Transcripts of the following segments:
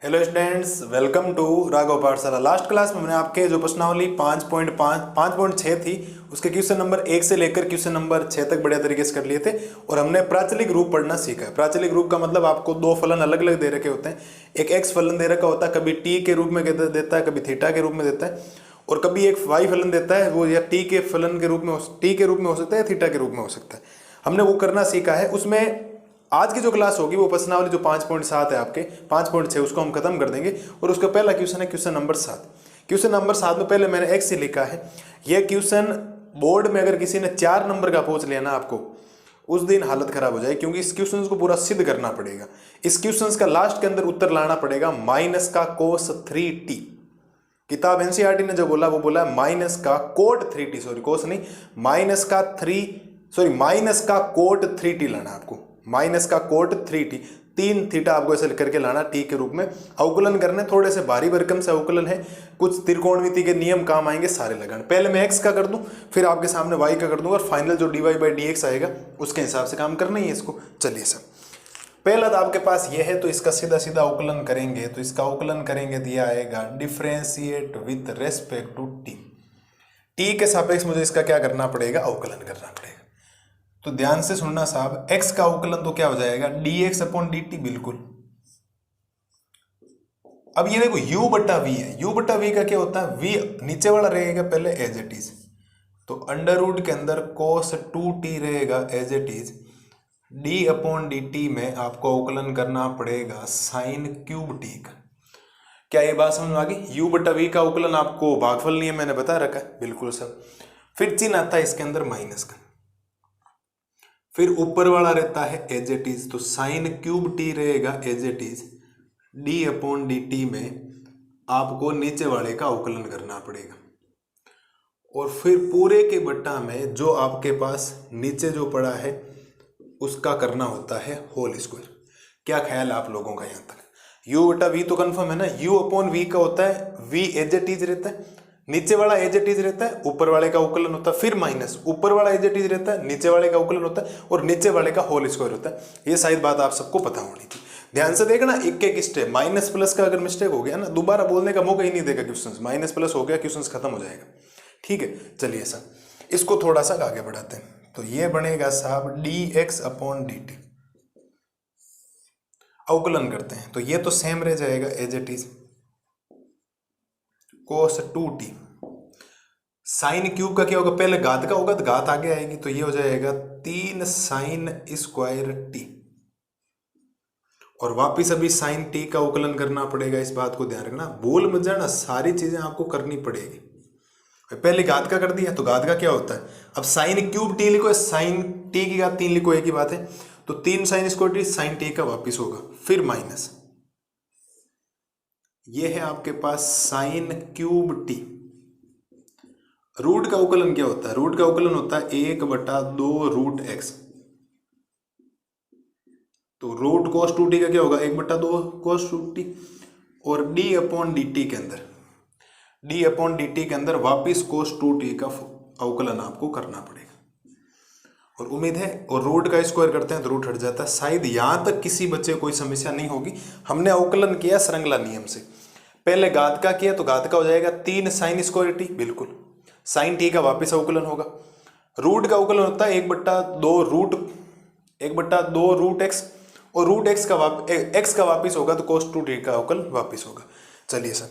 Hello students, welcome to Raghav Pathshala. Last class में मैंने आपके जो प्रश्नावली 5.6 थी उसके क्वेश्चन नंबर 1 से लेकर क्वेश्चन नंबर 6 तक बढ़िया तरीके से कर लिए थे और हमने प्राचलिक रूप पढ़ना सीखा है। प्राचलिक रूप का मतलब आपको दो फलन अलग अलग दे रखे होते हैं। एक एक्स फलन दे रखा होता है, कभी टी के रूप में देता है, कभी थीटा के रूप में देता है, और कभी एक वाई फलन देता है, वो या टी के फलन के रूप में टी के रूप में हो सकता है या थीटा के रूप में हो सकता है। हमने वो करना सीखा है। उसमें आज की जो क्लास होगी वो प्रश्नावली जो 5.7 है आपके 5.6 उसको हम खत्म कर देंगे और उसका पहला क्वेश्चन है क्वेश्चन नंबर 7। क्वेश्चन नंबर 7 में पहले मैंने एक्स ही लिखा है। यह क्वेश्चन बोर्ड में अगर किसी ने 4 नंबर का पूछ लिया ना आपको, उस दिन हालत खराब हो जाए, क्योंकि इस क्वेश्चन को पूरा सिद्ध करना पड़ेगा। इस क्वेश्चन का लास्ट के अंदर उत्तर लाना पड़ेगा माइनस का कोस 3t। किताब एनसीईआरटी ने जो बोला वो बोला माइनस का कोट 3t, सॉरी कोस नहीं, माइनस का कोट 3t लाना आपको, माइनस का कोट 3t, 3 थीटा आपको ऐसे करके लाना टी के रूप में। अवकलन करने थोड़े से भारी भरकम से अवकलन है, कुछ त्रिकोणमिति के नियम काम आएंगे सारे लगाने। पहले मैं x का कर दूं, फिर आपके सामने y का कर दूंगा और फाइनल जो dy/dx आएगा उसके हिसाब से काम करना ही है इसको। चलिए सर, पहला तो आपके पास ये है तो इसका सीधा सीधा अवकलन करेंगे, तो इसका अवकलन करेंगे दिया आएगा differentiate with respect to T के सापेक्ष मुझे इसका क्या करना पड़ेगा, अवकलन करना पड़ेगा। तो ध्यान से सुनना साहब, x का अवकलन तो क्या हो जाएगा dx/dt, बिल्कुल। अब ये देखो u/v है, u/v का क्या होता है, v नीचे वाला रहेगा पहले एज इट इज, तो अंडर रूट के अंदर cos 2t रहेगा एज इट इज, d/dt में आपको अवकलन करना पड़ेगा साइन क्यूब टी का। क्या ये बात समझ में आ गई? u/v का अवकलन आपको भागफल नियम मैंने बता रखा है, बिल्कुल सर। फिर चिन्ह आता है इसके अंदर माइनस का, फिर ऊपर वाला रहता है एज इट इज, तो साइन क्यूब टी रहेगा एज इट इज, d/dt में आपको नीचे वाले का अवकलन करना पड़ेगा। और फिर पूरे के बट्टा में जो आपके पास नीचे जो पड़ा है उसका करना होता है होल स्क्वायर। क्या ख्याल आप लोगों का यहाँ तक? u/v तो कंफर्म है ना, u/v का होता है v एज इट इज रहता है, नीचे वाला एज इट इज रहता है, ऊपर वाले का अवकलन होता है, फिर माइनस ऊपर वाला एज इट इज रहता है, नीचे वाले का अवकलन होता है और नीचे वाले का होल स्क्वायर होता है। ये शायद बात आप सबको पता होनी थी। ध्यान से देखना, एक एक स्टेप, माइनस प्लस का अगर मिस्टेक हो गया ना दोबारा बोलने का मौका ही नहीं देगा क्वेश्चन। माइनस प्लस हो गया क्वेश्चन खत्म हो जाएगा। ठीक है, चलिए सर इसको थोड़ा सा आगे बढ़ाते हैं। तो ये बनेगा साहब dx/dt, अवकलन करते हैं तो ये तो सेम रह जाएगा as it is cos 2t। Sine cube का क्या होगा, पहले घात का होगा तो घात आगे आएगी, तो ये हो जाएगा 3 साइन स्क्वायर टी, और वापिस अभी साइन टी का अवकलन करना पड़ेगा। इस बात को ध्यान रखना, भूल मत जाना, सारी चीजें आपको करनी पड़ेगी। पहले घात का कर दिया तो घात का क्या होता है, अब साइन क्यूब टी लिखो, साइन टी की घात 3 लिखो, एक ही बात है। तो 3 sine square t, sine t का वापिस होगा, फिर माइनस, ये है आपके पास साइन क्यूब टी। रूट का अवकलन क्या होता है, रूट का अवकलन होता है 1/2 रूट एक्स, तो रूट cos 2t का क्या होगा 1/2 cos 2t। और d/dt के अंदर वापिस cos 2t का अवकलन आपको करना पड़ेगा। और उम्मीद है, और रूट का स्क्वायर करते हैं तो रूट हट जाता है। शायद यहां तक किसी बच्चे कोई समस्या नहीं होगी। हमने अवकलन किया श्रृंखला नियम से, पहले घात का किया तो घात का हो जाएगा 3 साइन स्क्वायर टी, बिल्कुल, साइन टी का वापिस अवकलन होगा। रूट का अवकलन होता है 1/2 रूट एक्स, और रूट एक्स का वापिस होगा तो cos 2t का अवकलन वापिस होगा। चलिए सर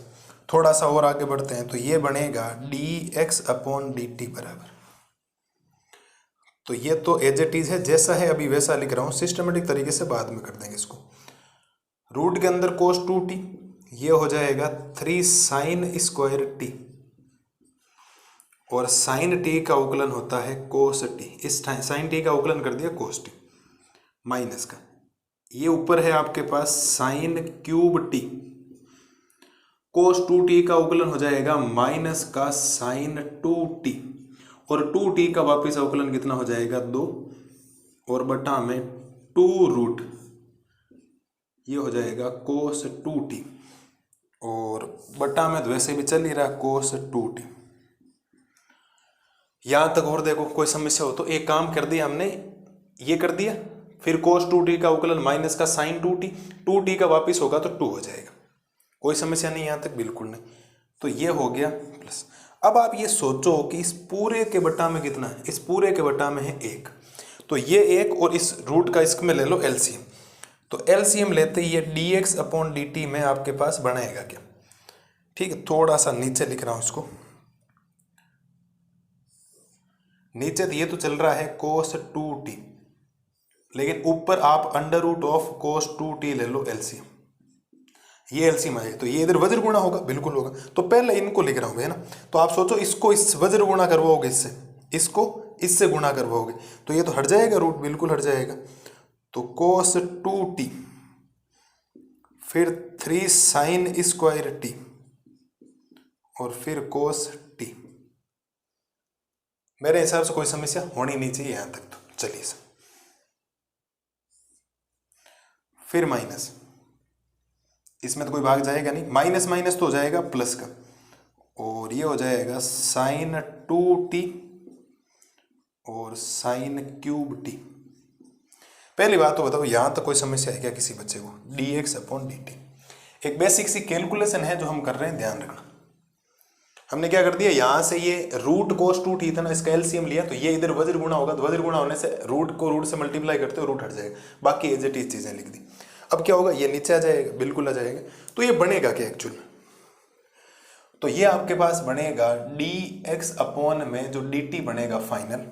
थोड़ा सा और आगे बढ़ते हैं, तो ये बनेगा dx/dt बराबर, तो ये तो एज इट इज है, जैसा है अभी वैसा लिख रहा हूं, सिस्टमेटिक तरीके से बाद में कर देंगे इसको। रूट के अंदर cos 2t, ये हो जाएगा 3 साइन स्क्वायर टी, और साइन टी का अवकलन होता है cos t, इस साइन टी का अवकलन कर दिया cos t, माइनस का, ये ऊपर है आपके पास sine cube t, cos 2t का अवकलन हो जाएगा माइनस का साइन 2t, और 2t का वापिस अवकलन कितना हो जाएगा 2, और बटा में 2 रूट, ये हो जाएगा cos 2t, और बटा में वैसे भी चल ही रहा cos 2t। यहां तक और देखो कोई समस्या हो तो एक काम कर दिया हमने, ये कर दिया, फिर cos 2t का अवकलन माइनस का साइन 2t, 2t का वापिस होगा तो 2 हो जाएगा। कोई समस्या नहीं यहाँ तक, बिल्कुल नहीं। तो ये हो गया प्लस। अब आप ये सोचो कि इस पूरे के बटा में कितना है, इस पूरे के बटा में है 1, तो ये 1 और इस रूट का इसमें ले लो एलसीएम। तो एलसीएम लेते ही ये dx/dt में आपके पास बनाएगा क्या, ठीक है। थोड़ा सा नीचे लिख रहा हूं इसको, नीचे ये तो चल रहा है cos 2t, लेकिन ऊपर आप √cos 2t ले लो एलसीएम, ये एलसीएम आएगा तो ये इधर वज्र गुणा होगा, बिल्कुल होगा। तो पहले इनको लिख रहा हूं, है ना। तो आप सोचो इसको इस वज्र गुणा करवाओगे, इससे इसको इससे गुणा करवाओगे तो ये तो हट जाएगा रूट, बिल्कुल हट जाएगा। तो cos 2t फिर 3 sin² t और फिर cos t। मेरे हिसाब से कोई समस्या होनी नहीं चाहिए यहां तक। तो चलिए सर, फिर माइनस, इसमें तो कोई भाग जाएगा नहीं, माइनस माइनस तो हो जाएगा प्लस का, और ये हो जाएगा sin 2t और sin³ t। पहली बात तो बताओ यहां तक कोई समस्या है क्या किसी बच्चे को, dx/dt एक बेसिक सी कैलकुलेशन है जो हम कर रहे हैं, ध्यान रखना। हमने क्या कर दिया, यहां से ये रूट cos 2t था ना, इसका एलसीएम लिया, तो ये इधर वज्र गुणा होगा, तो वज्र गुणा होने से रूट को रूट से मल्टीप्लाई करते हो रूट हट जाएगा, बाकी एज इट इज चीजें लिख दी। अब क्या होगा, ये नीचे आ जाएगा, बिल्कुल आ जाएगा। तो ये बनेगा क्या एक्चुअल में, तो ये आपके पास बनेगा dx/ में जो dt बनेगा फाइनल,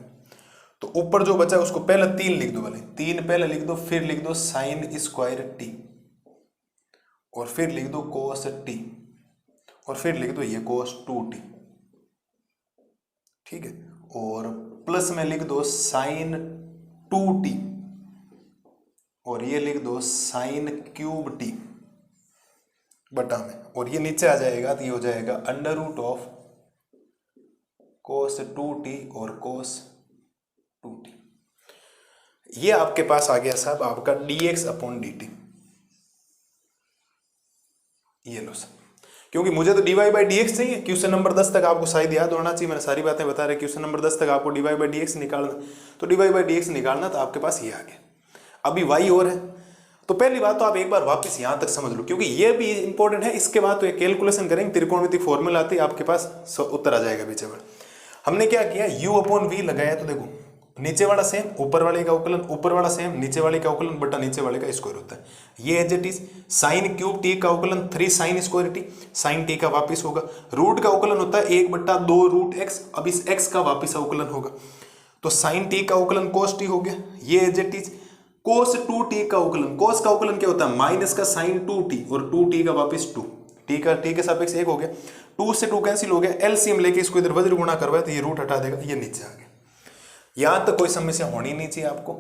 तो ऊपर जो बचा उसको पहले 3 लिख दो, भले 3 पहले लिख दो, फिर लिख दो sin² और फिर लिख दो cos t और फिर लिख दो ये cos 2t, ठीक है। और प्लस में लिख दो sin 2t और ये लिख दो sin³ बटा में, और ये नीचे आ जाएगा तो ये हो जाएगा √cos 2t और cos 2t। ये आपके पास आ गया साहब आपका dx/dt। ये लो सर, क्योंकि मुझे तो dy/dx चाहिए, क्वेश्चन नंबर 10 तक आपको शायद याद होना चाहिए, मैंने सारी बातें बता रहे, क्वेश्चन नंबर 10 तक आपको dy/dx निकालना, तो dy/dx निकालना, तो आपके पास ये आ गया। अभी y और है, तो पहली बात तो आप एक बार वापस यहां तक समझ लो, क्योंकि ये भी इंपॉर्टेंट है। इसके बाद तो एक कैलकुलेशन करेंगे, त्रिकोणमिति फॉर्मूला आती है, आपके पास उत्तर आ जाएगा पीछे पर। हमने क्या किया, u/v लगाया, तो देखो नीचे वाला सेम, ऊपर वाले का अवकलन, ऊपर वाला सेम, नीचे वाले का अवकलन बटा नीचे वाले का स्क्वायर होता है। ये as it is sin³ t का अवकलन 3 sin² t, sin t का वापिस होगा। रूट का अवकलन होता है 1/2 √x, अब इस x का वापिस अवकलन होगा, तो sin t का अवकलन cos t हो गया। ये as it is cos 2t का अवकलन, cos का अवकलन क्या होता है, माइनस का sin 2t और 2t का वापिस 2, t का t के सापेक्ष 1 हो गया, 2 से 2 कैंसिल हो गया, एलसीएम लेके इसको इधर वज्र गुणा करवाए तो ये रूट हटा देगा, ये नीचे आ गया। यहां तक कोई समस्या होनी नहीं चाहिए आपको।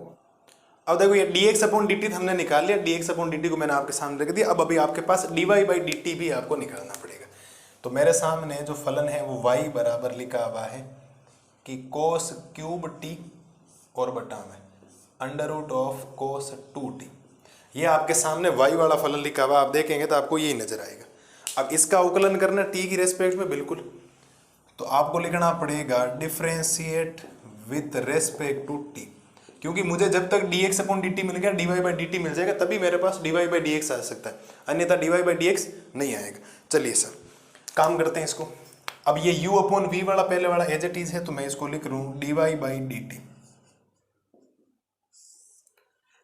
अब देखो ये dx/dt हमने निकाल लिया, dx/dt को मैंने आपके सामने रख दिया। अब अभी आपके पास dy/dt भी आपको निकालना पड़ेगा। तो मेरे सामने जो फलन है वो y बराबर लिखा हुआ है कि cos³ t और बटा में √cos 2t। ये आपके सामने y वाला फलन लिखा हुआ, आप देखेंगे तो आपको यही नजर आएगा। अब इसका अवकलन करना t की रेस्पेक्ट में, बिल्कुल, तो आपको लिखना पड़ेगा differentiate with respect to t, क्योंकि मुझे जब तक dx/dt मिल गया dy/dt मिल जाएगा, तभी मेरे पास dy/dx आ सकता है, अन्यथा dy/dx नहीं आएगा। चलिए सर काम करते हैं इसको। अब ये u/v वाला पहले वाला एज इट इज है, तो मैं इसको लिख रहा हूं dy/dt।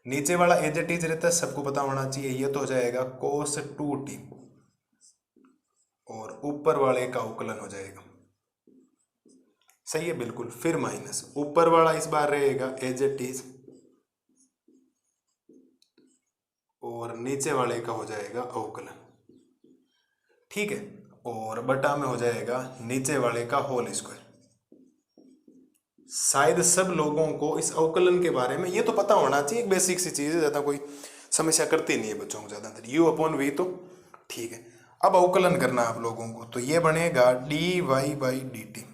नीचे वाला एज इट इज रहता है, सबको पता होना चाहिए, ये तो हो जाएगा cos 2t और ऊपर वाले का अवकलन हो जाएगा, सही है, बिल्कुल। फिर माइनस, ऊपर वाला इस बार रहेगा एज इट इज और नीचे वाले का हो जाएगा अवकलन, ठीक है, और बटा में हो जाएगा नीचे वाले का होल स्क्वायर। शायद सब लोगों को इस अवकलन के बारे में ये तो पता होना चाहिए, एक बेसिक सी चीज है, ज्यादा कोई समस्या करती नहीं है बच्चों को ज्यादातर। u/v तो ठीक है। अब अवकलन करना आप लोगों को, तो ये बनेगा dy/dt,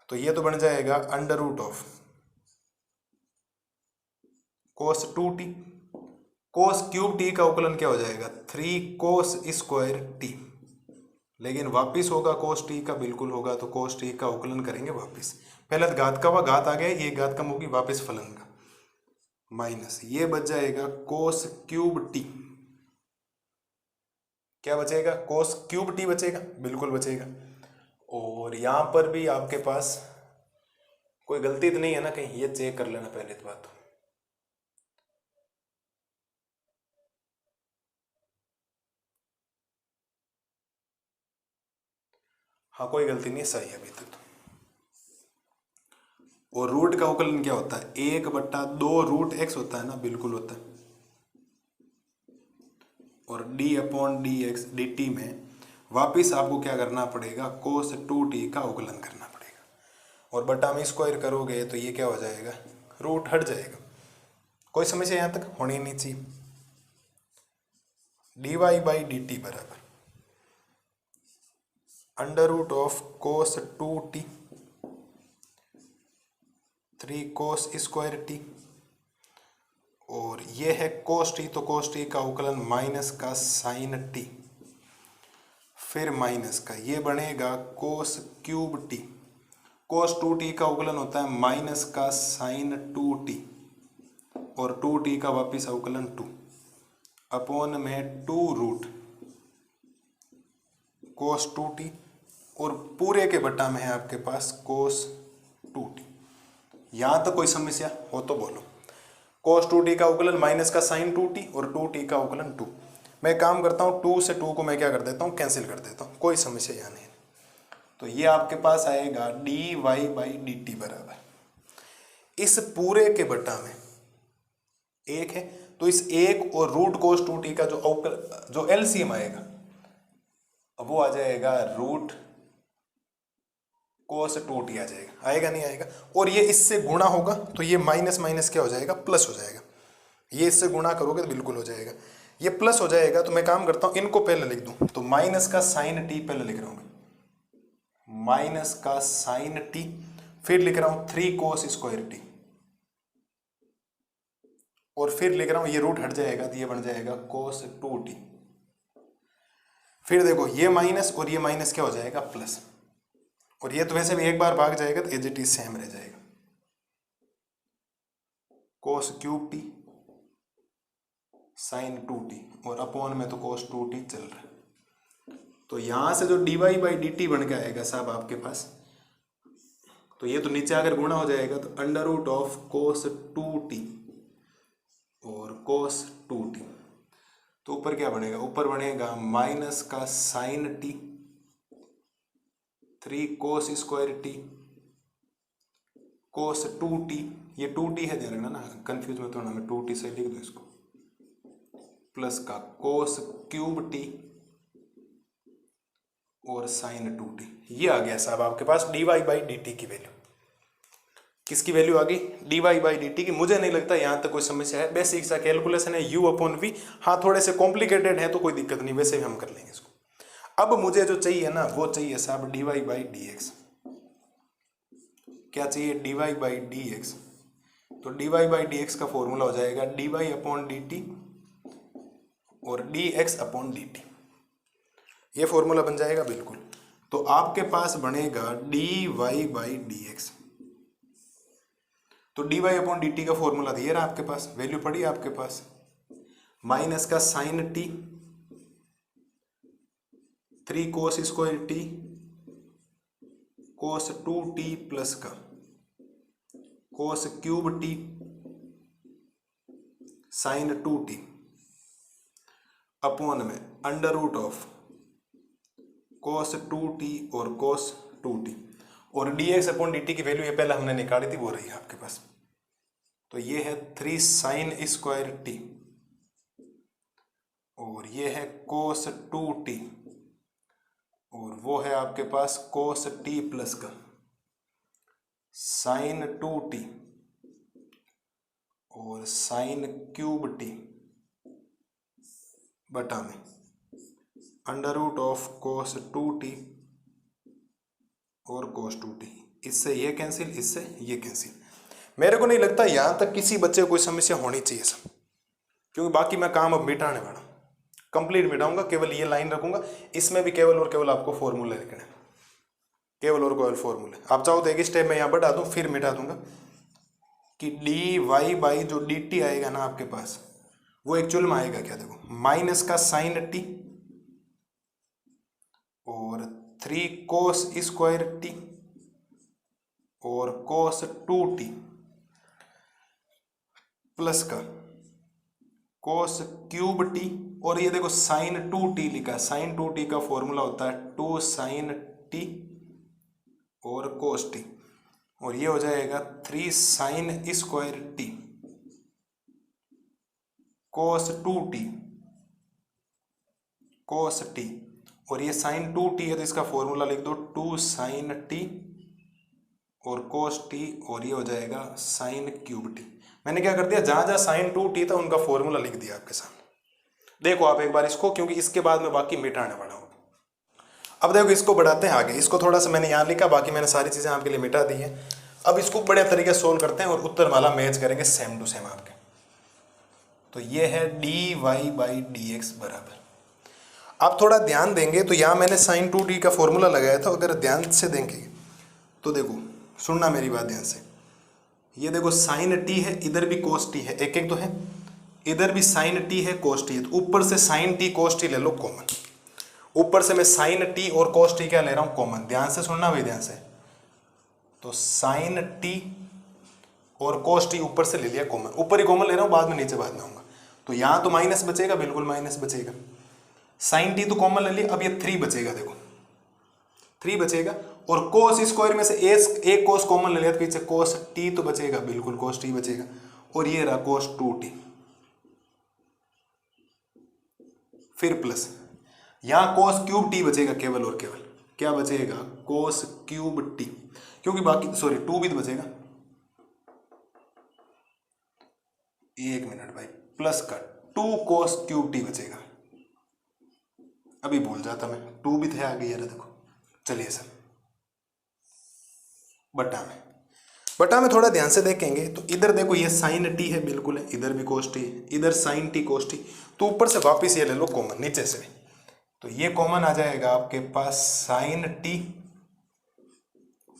तो ये तो बन जाएगा √cos 2t, cos³ t का अवकलन क्या हो जाएगा 3 cos² t, लेकिन वापिस होगा cos t का, बिल्कुल होगा, तो cos t का अवकलन करेंगे वापिस। पहले घात का हुआ, घात आ गया, ये घात कम होगी, वापिस फलन का माइनस, ये बच जाएगा cos³ t क्या बचेगा, कोस क्यूब टी बचेगा, बिल्कुल बचेगा। और यहाँ पर भी आपके पास कोई गलती तो नहीं है ना कहीं, ये चेक कर लेना पहले तो बात। हाँ कोई गलती नहीं है, सही है अभी तक तो। और रूट का अवकलन क्या होता है, 1/2 √x होता है ना, बिल्कुल होता है। और d/dx dt में वापिस आपको क्या करना पड़ेगा, cos 2t का अवकलन करना पड़ेगा। और बटा में स्क्वायर करोगे तो ये क्या हो जाएगा, रूट हट जाएगा। कोई समस्या यहाँ तक होनी नहीं चाहिए। dy/dt बराबर √cos 2t 3 cos square t, और ये है cos t, तो cos t का अवकलन माइनस का साइन t, फिर माइनस का ये बनेगा cos cube t, cos 2t का अवकलन होता है माइनस का साइन 2t, और 2t का वापिस अवकलन 2 अपॉन में 2 रूट cos 2t, और पूरे के बटा में है आपके पास cos 2t। यहां तक कोई समस्या हो तो बोलो। cos 2t का अवकलन माइनस का साइन 2t और 2t का अवकलन 2। मैं काम करता हूं 2 से 2 को मैं क्या कर देता हूं, कैंसिल कर देता हूं, कोई समस्या यहाँ नहीं। तो ये आपके पास आएगा dy/dt बराबर इस पूरे के बटा में 1 है, तो इस 1 और रूट cos 2t का जो एलसीएम आएगा वो आ जाएगा रूट cos 2t आ जाएगा, आएगा नहीं आएगा। और ये इससे गुणा होगा तो ये माइनस माइनस क्या हो जाएगा, प्लस हो जाएगा। ये इससे गुणा करोगे तो बिल्कुल हो जाएगा, ये प्लस हो जाएगा। तो मैं काम करता हूं इनको पहले लिख दूं, तो माइनस का साइन t पहले लिख रहा हूं, माइनस का साइन t, फिर लिख रहा हूं 3 cos स्क्वायर t, और फिर लिख रहा हूं ये रूट हट जाएगा तो ये बन जाएगा cos 2t। फिर देखो ये माइनस और ये माइनस क्या हो जाएगा, प्लस, और ये तो वैसे भी एक बार भाग जाएगा तो एज इट इज सेम रह जाएगा, cos cube t sine 2t, और अपॉन में तो cos 2t चल रहा है। तो यहां से जो dy/dt बन के आएगा साहब आपके पास, तो ये तो नीचे अगर गुणा हो जाएगा तो √cos 2t और cos 2t, तो ऊपर क्या बनेगा, ऊपर बनेगा माइनस का sine t 3 cos square t cos 2t, ये 2t है ध्यान रखना ना, कंफ्यूज मत होना, मैं 2t से लिख दूं इसको, प्लस का cos क्यूब t और साइन 2t। ये आ गया साहब आपके पास dy/dt की वैल्यू। किसकी वैल्यू आ गई, dy/dt की। मुझे नहीं लगता यहां तक कोई समस्या है, बेसिक सा कैलकुलेशन है u/v। हाँ थोड़े से कॉम्प्लिकेटेड है तो कोई दिक्कत नहीं, वैसे भी हम कर लेंगे इसको। अब मुझे जो चाहिए ना वो चाहिए साहब dy/dx। क्या चाहिए, dy/dx। तो dy/dx का फॉर्मूला हो जाएगा dy/dt और dx/dt, ये फॉर्मूला बन जाएगा बिल्कुल। तो आपके पास बनेगा dy/dx, तो dy/dt का फॉर्मूला दिया रहा आपके पास, वैल्यू पड़ी आपके पास, माइनस का sine t 3 cos square t cos 2t plus का cos cube t sine 2t upon में √cos 2t और cos 2t, और dx/dt की वैल्यू ये पहले हमने निकाली थी वो रही है आपके पास। तो ये है 3 साइन स्क्वायर t और ये है cos 2t, और वो है आपके पास cos t प्लस का साइन 2t और साइन क्यूब t बटा में √cos 2t और cos 2t। इससे ये कैंसिल, इससे ये कैंसिल। मेरे को नहीं लगता यहां तक किसी बच्चे को कोई समस्या होनी चाहिए सब, क्योंकि बाकी मैं काम अब मिटाने वाला हूं, कंप्लीट मिटाऊंगा, केवल ये लाइन रखूंगा। इसमें भी केवल और केवल आपको फॉर्मूले लिखने, केवल और केवल फॉर्मूले। आप चाहो तो एक स्टेप में यहां बढ़ा दूं फिर मिटा दूंगा कि dy जो dt आएगा ना आपके पास, वो एक्चुअल में आएगा क्या, देखो माइनस का sine t 3 cos square t और कोस 2t प्लस का कोस क्यूब टी, और ये देखो साइन 2t लिखा है। साइन 2t का फॉर्मूला होता है 2 साइन टी और कोस टी, और ये हो जाएगा 3 साइन स्क्वायर टी कोस 2t कोस टी, और ये साइन 2t है तो इसका फॉर्मूला लिख दो 2 साइन टी और कोस टी, और ये हो जाएगा साइन क्यूब टी। मैंने क्या कर दिया, जहां जहां साइन 2t था उनका फॉर्मूला लिख दिया आपके सामने। देखो आप एक बार इसको, क्योंकि इसके बाद में बाकी मिटाने वाला हूँ। अब देखो इसको बढ़ाते हैं आगे। इसको थोड़ा सा मैंने यहाँ लिखा, बाकी मैंने सारी चीज़ें आपके लिए मिटा दी हैं। अब इसको बड़े तरीके से सोल्व करते हैं और उत्तर वाला मैच करेंगे सेम टू सेम आपके। तो ये है dy बाई डी एक्स बराबर, आप थोड़ा ध्यान देंगे तो यहाँ मैंने साइन 2t का फॉर्मूला लगाया था। अगर ध्यान से देंगे तो देखो, सुनना मेरी बात ध्यान से, ये देखो साइन t है, इधर भी कोस t है, एक एक तो है, इधर भी साइन t है कोस t है, तो ऊपर से साइन t कोस t ले लो कॉमन। ऊपर से मैं साइन t और कोस t क्या ले रहा हूँ कॉमन, ध्यान से सुनना भाई ध्यान से। तो साइन t और कोस t ऊपर से ले लिया कॉमन, ऊपर ही कॉमन ले रहा हूँ, बाद में नीचे बाद में आऊंगा। तो यहाँ तो माइनस बचेगा, बिल्कुल माइनस बचेगा। साइन t तो कॉमन ले लिया, अब ये 3 बचेगा, देखो 3 बचेगा, और कोस स्क्वायर में से एक कोस कॉमन ले लिया तो पीछे कोस t तो बचेगा, बिल्कुल कोस t बचेगा, और ये रहा कोस 2t। फिर प्लस यहाँ कोस क्यूब टी बचेगा, केवल और केवल क्या बचेगा, कोस क्यूब टी, क्योंकि बाकी सॉरी 2 भी तो बचेगा। एक मिनट भाई, प्लस का 2 कोस क्यूब टी बचेगा, अभी भूल जाता मैं, 2 भी थे आगे, यार देखो। चलिए सर, बटा में थोड़ा ध्यान से देखेंगे तो इधर देखो ये साइन टी है, बिल्कुल है, इधर भी कोस टी है, इधर साइन टी कोस टी, तो ऊपर से वापिस ये ले लो कॉमन नीचे से, तो ये कॉमन आ जाएगा आपके पास साइन टी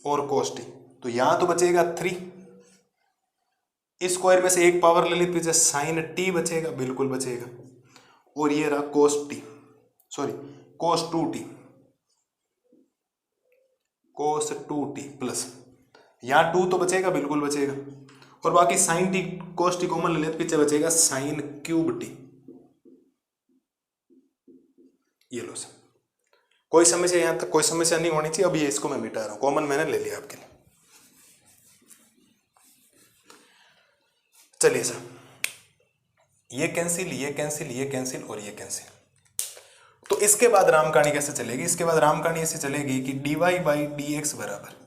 और कोस टी। तो यहां तो बचेगा 3, इस स्क्वायर में से एक पावर ले ली पीछे, साइन टी बचेगा, बिल्कुल बचेगा, और ये रहा कोस टी, सॉरी कोस 2t, कोस 2t प्लस यहाँ 2 तो बचेगा, बिल्कुल बचेगा, और बाकी sign T cos t common ले लेते, पीछे बचेगा साइन क्यूब टी। ये लो सर, कोई समस्या, यहां तक कोई समस्या नहीं होनी चाहिए। अब ये इसको मैं मिटा रहा हूं, कॉमन मैंने ले लिया आपके लिए। चलिए सर, ये कैंसिल, ये कैंसिल, ये कैंसिल और ये कैंसिल। तो इसके बाद राम कहानी कैसे चलेगी, इसके बाद राम कहानी ऐसे चलेगी कि dy बाई डी एक्स बराबर,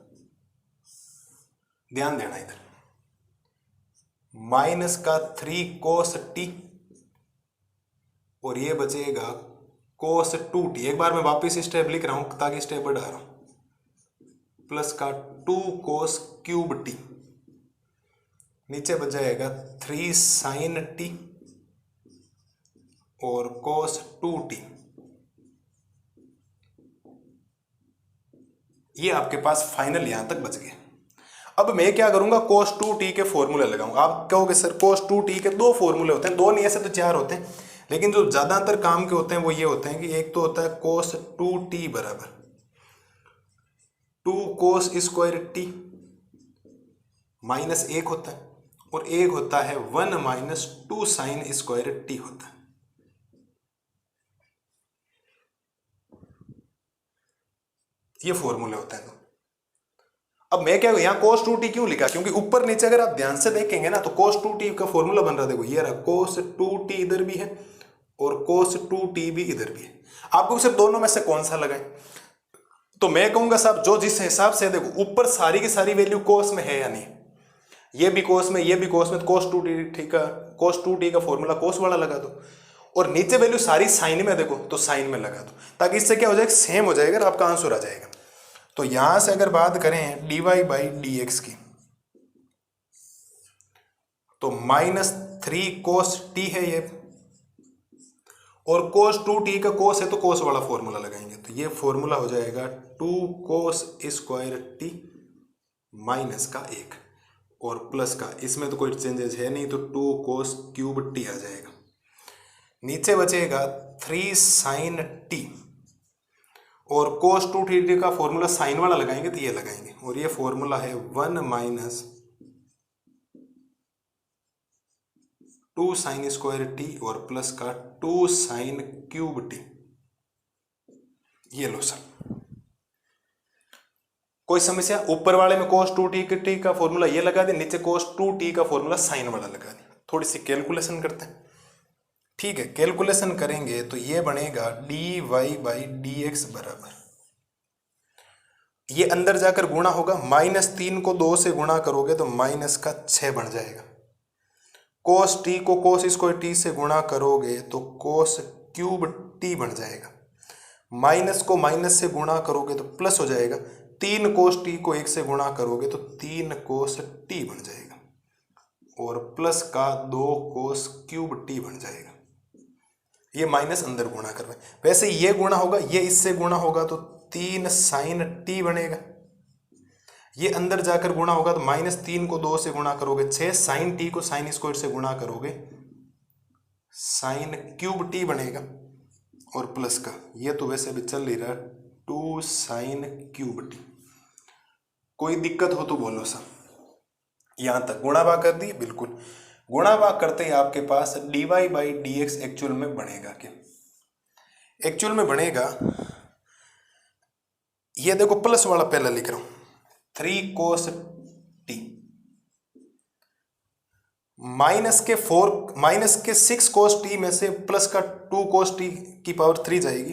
ध्यान देना इधर, माइनस का 3 कोस टी, और ये बचेगा कोस 2t। एक बार मैं वापिस स्टेप लिख रहा हूं ताकि स्टेप बढ़ा रहा हूं, प्लस का 2 कोस क्यूब टी, नीचे बच जाएगा 3 साइन टी और कोस 2t। ये आपके पास फाइनल यहां तक बच गया। अब मैं क्या करूंगा, cos 2t के फॉर्मूले लगाऊंगा। आप कहोगे सर cos 2t के 2 फॉर्मूले होते हैं, 2 नहीं ऐसे तो 4 होते हैं, लेकिन जो ज्यादातर काम के होते हैं वो ये होते हैं कि एक तो होता है cos 2t बराबर 2 cos स्क्वायर टी माइनस 1 होता है, और एक होता है 1 माइनस 2 साइन स्क्वायर टी होता है। ये फॉर्मूले होते हैं। अब मैं क्या, यहां cos 2t क्यों लिखा, क्योंकि ऊपर नीचे अगर आप ध्यान से देखेंगे ना तो cos 2t का फॉर्मूला बन रहा है, देखो ये रहा cos 2t इधर भी है और cos 2t भी इधर भी है। आपको सिर्फ दोनों में से कौन सा लगाए, तो मैं कहूंगा साहब जो जिस हिसाब से, देखो ऊपर सारी की सारी वैल्यू cos में है या नहीं, ये भी cos में, ये भी cos में, cos 2t, ठीक है, cos 2t का फॉर्मूला cos वाला लगा दो, और नीचे वैल्यू सारी साइन में देखो तो साइन में लगा दो, ताकि इससे क्या हो जाएगा, सेम हो जाएगा, आपका आंसर आ जाएगा। तो यहां से अगर बात करें dy बाई डी एक्स की, तो माइनस 3 कोस टी है ये, और कोस 2t का कोस है तो कोस वाला फॉर्मूला लगाएंगे, तो ये फॉर्मूला हो जाएगा 2 कोस स्क्वायर टी माइनस का 1 और प्लस का, इसमें तो कोई चेंजेस है नहीं, तो 2 कोस क्यूब टी आ जाएगा। नीचे बचेगा 3 साइन टी और cos 2t का फॉर्मूला साइन वाला लगाएंगे तो ये लगाएंगे, और ये फॉर्मूला है 1 माइनस 2 साइन स्क्वायर टी और प्लस का 2 साइन क्यूब टी। ये लो सर, कोई समस्या? ऊपर वाले में cos 2t का फॉर्मूला ये लगा दे, नीचे cos 2t का फॉर्मूला साइन वाला लगा दे। थोड़ी सी कैलकुलेशन करते हैं, ठीक है। कैलकुलेशन करेंगे तो ये बनेगा dy बाई dx बराबर, ये अंदर जाकर गुणा होगा, -3 को 2 से गुणा करोगे तो -6 बन जाएगा। cos t को cos स्क्वायर t से गुणा करोगे तो cos क्यूब t बन जाएगा। माइनस को माइनस से गुणा करोगे तो प्लस हो जाएगा। 3 cos t को 1 से गुणा करोगे तो 3 cos t बन जाएगा, और प्लस का 2 cos क्यूब t बन जाएगा। ये माइनस अंदर गुणा करवाए, वैसे ये गुणा होगा, ये इससे गुणा होगा तो 3 sin t बनेगा। ये अंदर जाकर गुणा होगा तो -3 को 2 से गुणा करोगे 6, sin t को sin स्क्वायर से गुणा करोगे sin क्यूब t बनेगा, और प्लस का ये तो वैसे भी चल ही रहा 2 sin क्यूब t। कोई दिक्कत हो तो बोलो सर। यहां तक गुणा भाग कर दी, बिल्कुल। गुणा भाग करते ही आपके पास dy बाई dx एक्चुअल में बनेगा क्या? एक्चुअल में बनेगा, ये देखो प्लस वाला पहला लिख रहा हूं, 3 cos t माइनस के 6 cos t में से प्लस का 2 cos t की पावर 3 जाएगी,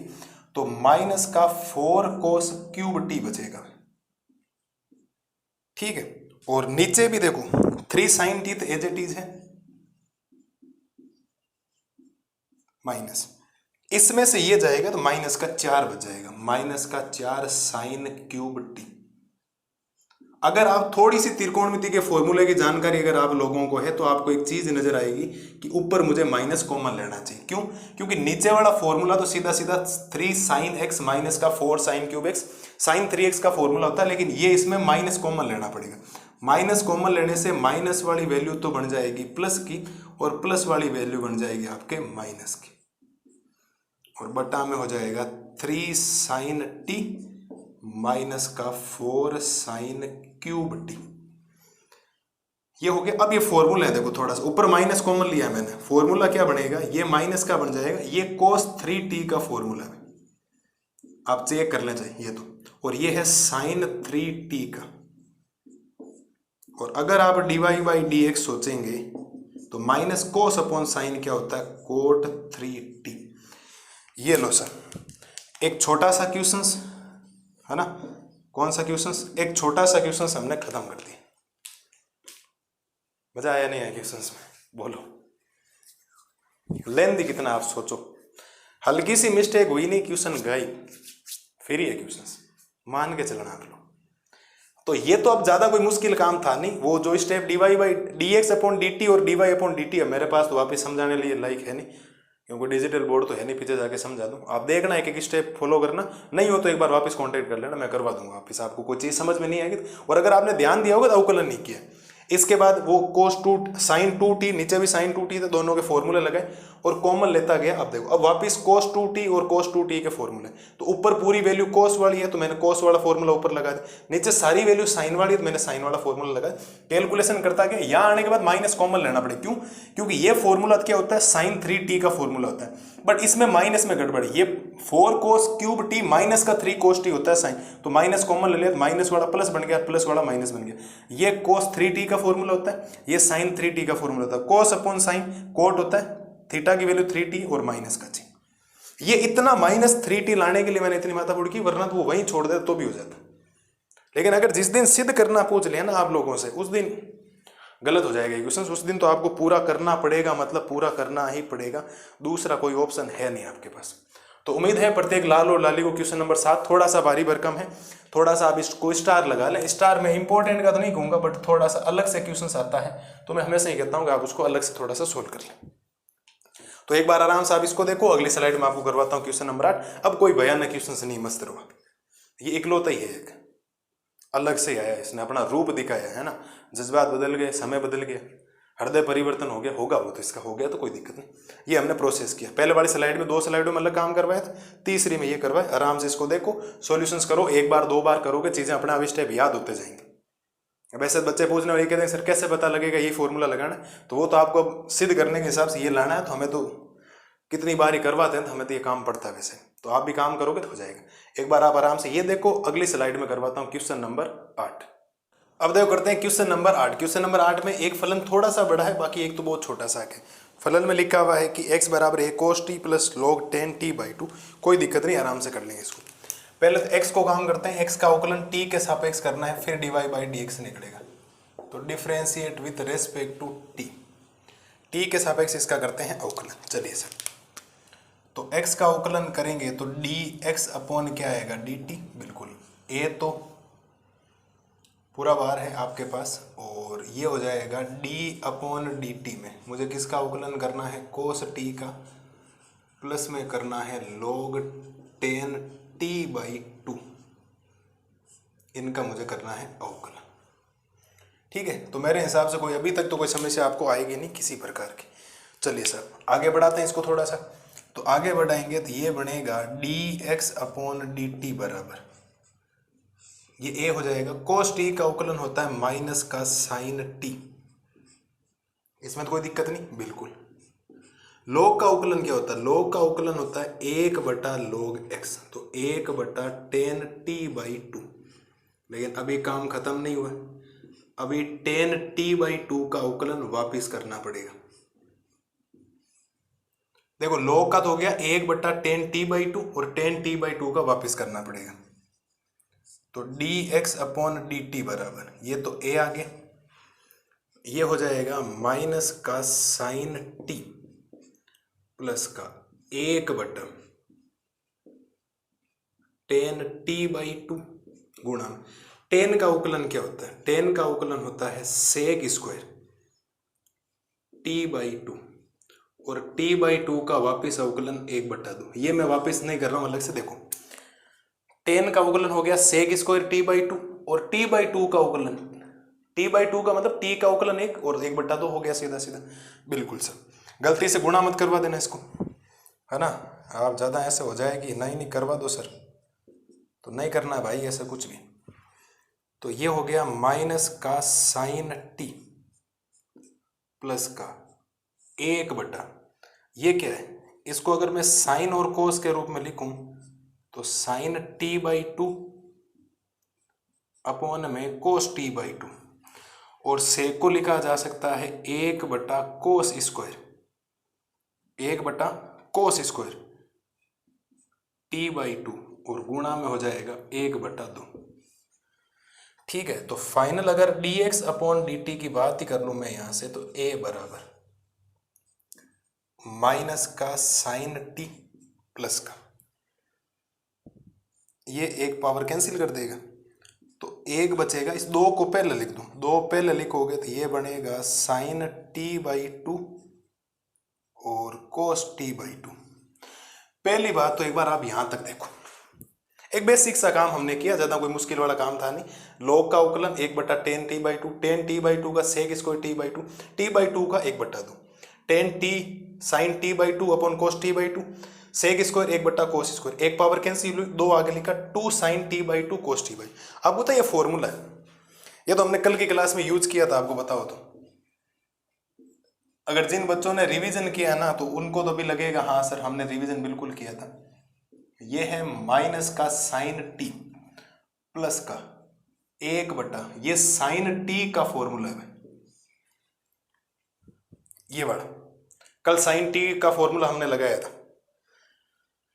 तो माइनस का 4 cos क्यूब t बचेगा, ठीक है। और नीचे भी देखो 3 sin t तो एज इट इज है, माइनस इसमें से ये जाएगा तो माइनस का 4 बच जाएगा, -4 sin क्यूब t। अगर आप थोड़ी सी त्रिकोणमिति के फॉर्मूले की जानकारी अगर आप लोगों को है तो आपको एक चीज नजर आएगी कि ऊपर मुझे माइनस कॉमन लेना चाहिए। क्यों? क्योंकि नीचे वाला फॉर्मूला तो सीधा सीधा 3 sin x माइनस का 4 sin cube x sin 3x का फॉर्मूला होता है, लेकिन ये इसमें माइनस कॉमन लेना पड़ेगा। माइनस कॉमन लेने से माइनस वाली वैल्यू तो बन जाएगी प्लस की, और प्लस वाली वैल्यू बन जाएगी आपके माइनस की, और बटा में हो जाएगा 3 sin t माइनस का 4 sin क्यूब t। ये हो गया। अब ये फॉर्मूला है, देखो थोड़ा सा ऊपर माइनस कॉमन लिया है मैंने, फॉर्मूला क्या बनेगा, ये माइनस का बन जाएगा, ये cos 3t का फॉर्मूला है, आप चेक कर लें चाहिए ये तो, और ये है sin 3t का। और अगर आप dy बाई dx सोचेंगे तो माइनस cos अपॉन साइन क्या होता है, cot 3t। ये लो सर, एक छोटा सा क्वेश्चंस है ना, कौन सा क्वेश्चंस, एक छोटा सा क्वेश्चंस हमने खत्म कर दिया। मजा आया नहीं आया क्वेश्चंस में, बोलो। लेंदी कितना आप सोचो, हल्की सी मिस्टेक हुई नहीं, क्वेश्चन गई, फिर ही है क्वेश्चंस, मान के चलना आप लोग। तो ये तो अब ज्यादा कोई मुश्किल काम था नहीं, वो जो step dy by dx upon dt और dy अपॉन dt है मेरे पास तो वापस समझाने लिए लायक है नहीं, क्योंकि डिजिटल बोर्ड तो है नहीं, पीछे जाके समझा दूं। आप देखना एक एक स्टेप फॉलो करना, नहीं हो तो एक बार वापस कांटेक्ट कर लेना, मैं करवा दूंगा वापस। आपको कोई चीज समझ में नहीं आएगी, और अगर आपने ध्यान दिया होगा तो अवकलन नहीं किया। इसके बाद वो cos 2 sin 2t, नीचे भी sin 2t थे, दोनों के फॉर्मूले लगाए और कॉमन लेता गया। अब देखो, अब वापस cos 2t और cos 2t के फॉर्मूले, तो ऊपर पूरी वैल्यू cos वाली है तो मैंने cos वाला फॉर्मूला ऊपर लगा दिया, नीचे सारी वैल्यू sin वाली है तो मैंने sin वाला फॉर्मूला लगाया। कैलकुलेशन करता गया, यहाँ आने के बाद माइनस कॉमन लेना पड़े। क्यों? क्योंकि ये फॉर्मूला क्या होता है, sin 3t का फॉर्मूला होता है, बट इसमें माइनस में गड़बड़, ये 4 cos क्यूब t माइनस का 3 cos t होता है साइन, तो माइनस कॉमन ले लिया, माइनस वाला प्लस बन गया, प्लस वाला माइनस बन गया। ये cos 3t का फॉर्मूला होता है, ये sin 3t का फॉर्मूला होता है। cos अपॉन साइन कोट होता है, थीटा की वैल्यू 3t और माइनस का चिन्ह। ये इतना -3t लाने के लिए मैंने इतनी माथापड़ी की, वरना तो वो वहीं छोड़ दे तो भी हो जाता। लेकिन अगर जिस दिन सिद्ध करना पूछ लिया ना आप लोगों से, उस दिन गलत हो जाएगा क्वेश्चन, उस दिन तो आपको पूरा करना पड़ेगा, मतलब पूरा करना ही पड़ेगा, दूसरा कोई ऑप्शन है नहीं आपके पास। तो उम्मीद है प्रत्येक लाल और लाली को क्वेश्चन नंबर 7 थोड़ा सा भारी भरकम है, थोड़ा सा आप इसको स्टार लगा लें। स्टार में इंपॉर्टेंट का तो नहीं कहूंगा, बट थोड़ा सा अलग से क्वेश्चन आता है तो मैं हमेशा ही कहता हूँ कि आप उसको अलग से थोड़ा सा सोल्व कर लें। तो एक बार आराम से आप इसको देखो, अगली स्लाइड में आपको करवाता हूँ क्वेश्चन नंबर 8। अब कोई भयानक क्वेश्चन से नहीं, मस्त रहो, ये इकलौता ही है, एक अलग से आया, इसने अपना रूप दिखाया है ना, जज्बात बदल गए, समय बदल गया, हृदय परिवर्तन हो गया होगा, वो तो इसका हो गया तो कोई दिक्कत नहीं। ये हमने प्रोसेस किया, पहले वाली स्लाइड में 2 स्लाइडों में अलग काम करवाया था, तीसरी में ये करवाए। आराम से इसको देखो, सॉल्यूशंस करो, एक बार 2 बार करोगे चीजें अपने आप स्टेप याद होते जाएंगे। अब ऐसे बच्चे पूछने और ये कहते हैं सर कैसे पता लगेगा ये फॉर्मूला लगाना, तो वो तो आपको सिद्ध करने के हिसाब से ये लाना है, तो हमें तो कितनी बार ही करवाते हैं तो हमें तो ये काम पड़ता है वैसे, तो आप भी काम करोगे तो हो जाएगा। एक बार आप आराम से ये देखो, अगली स्लाइड में करवाता हूँ क्वेश्चन नंबर 8। अब देखो करते हैं क्वेश्चन नंबर 8। क्वेश्चन नंबर 8 में एक फलन थोड़ा सा बड़ा है, बाकी एक तो बहुत छोटा सा है। फलन में लिखा हुआ है कि x बराबर है cos t plus log 10t/2। कोई दिक्कत नहीं, आराम से कर लेंगे इसको। पहले तो x को काम करते हैं, x का अवकलन t के सापेक्ष करना है, फिर dy/dx निकलेगा। तो differentiate with respect to t के सापेक्ष इसका करते हैं अवकलन। चलिए सर, तो x का अवकलन करेंगे तो dx अपॉन क्या आएगा dt, बिल्कुल a तो पूरा बार है आपके पास, और ये हो जाएगा d अपॉन dt में मुझे किसका अवकलन करना है, cos t का, प्लस में करना है log 10t/2, इनका मुझे करना है अवकलन। ठीक है, तो मेरे हिसाब से कोई अभी तक तो कोई समस्या आपको आएगी नहीं किसी प्रकार की। चलिए सर आगे बढ़ाते हैं इसको थोड़ा सा, तो आगे बढ़ाएंगे तो ये बनेगा dx अपॉन dt बराबर, ये a हो जाएगा, cos t का अवकलन होता है माइनस का sin t, इसमें तो कोई दिक्कत नहीं बिल्कुल। log का अवकलन क्या होता है, log का अवकलन होता है 1/log x, तो 1/10t/2। लेकिन अभी काम खत्म नहीं हुआ, अभी 10t/2 का अवकलन वापिस करना पड़ेगा। देखो log का तो हो गया 1/10t/2 और 10t/2 का वापिस करना पड़ेगा। तो dx अपॉन dt बराबर, ये तो a आ गया, ये हो जाएगा माइनस का साइन t प्लस का 1/10t/2 गुणा 10 का अवकलन क्या होता है, 10 का अवकलन होता है सेक स्क्वायर t/2 और t/2 का वापिस अवकलन 1/2। ये मैं वापिस नहीं कर रहा हूं, अलग से देखो, 10 का अवकलन हो गया सेक स्क्वायर t/2 और t/2 का अवकलन, t/2 का मतलब t का अवकलन 1 और 1/2 हो गया, सीधा सीधा बिल्कुल सर। गलती से गुणा मत करवा देना इसको, है ना, आप ज़्यादा ऐसे हो जाएगी, नहीं करवा दो सर, तो नहीं करना है भाई ऐसा कुछ भी। तो ये हो गया माइनस का साइन t प्लस का 1/, ये क्या है, इसको अगर मैं साइन और कोस के रूप में लिखूं तो साइन t/2 अपॉन में कोस t/2, और सेक को लिखा जा सकता है 1/cos square, 1/cos square t/2 और गुणा में हो जाएगा 1/2। ठीक है, तो फाइनल अगर dx अपॉन dt की बात ही कर लूं मैं यहां से, तो a बराबर माइनस का साइन t प्लस का, ये एक पावर कैंसिल कर देगा, तो एक बचेगा, इस 2 को पहले लिख दूं, 2 पहले लिखोगे तो ये बनेगा साइन t/2 और cos t/2। पहली बात तो एक बार आप यहां तक देखो, एक बेसिक सा काम हमने किया, ज्यादा कोई मुश्किल वाला काम था नहीं। log का अवकलन 1/10t/2, 10t/2 का सेक स्क्वायर t/2, t/2 का 1/2, 10t sine t/2 upon cos t/2, sec square 1/cos स्क्वायर, एक पावर कैंसिल हुई, 2 आगे लिखा 2 साइन t/2 cos t/2। अब होता है ये फॉर्मूला है, ये तो हमने कल की क्लास में यूज किया था, आपको बताओ तो। अगर जिन बच्चों ने रिवीजन किया ना तो उनको तो भी लगेगा हाँ सर हमने रिवीजन बिल्कुल किया था। ये है माइनस का साइन t प्लस का 1/, ये साइन t का फॉर्मूला है, ये वाला कल साइन t का फॉर्मूला हमने लगाया था।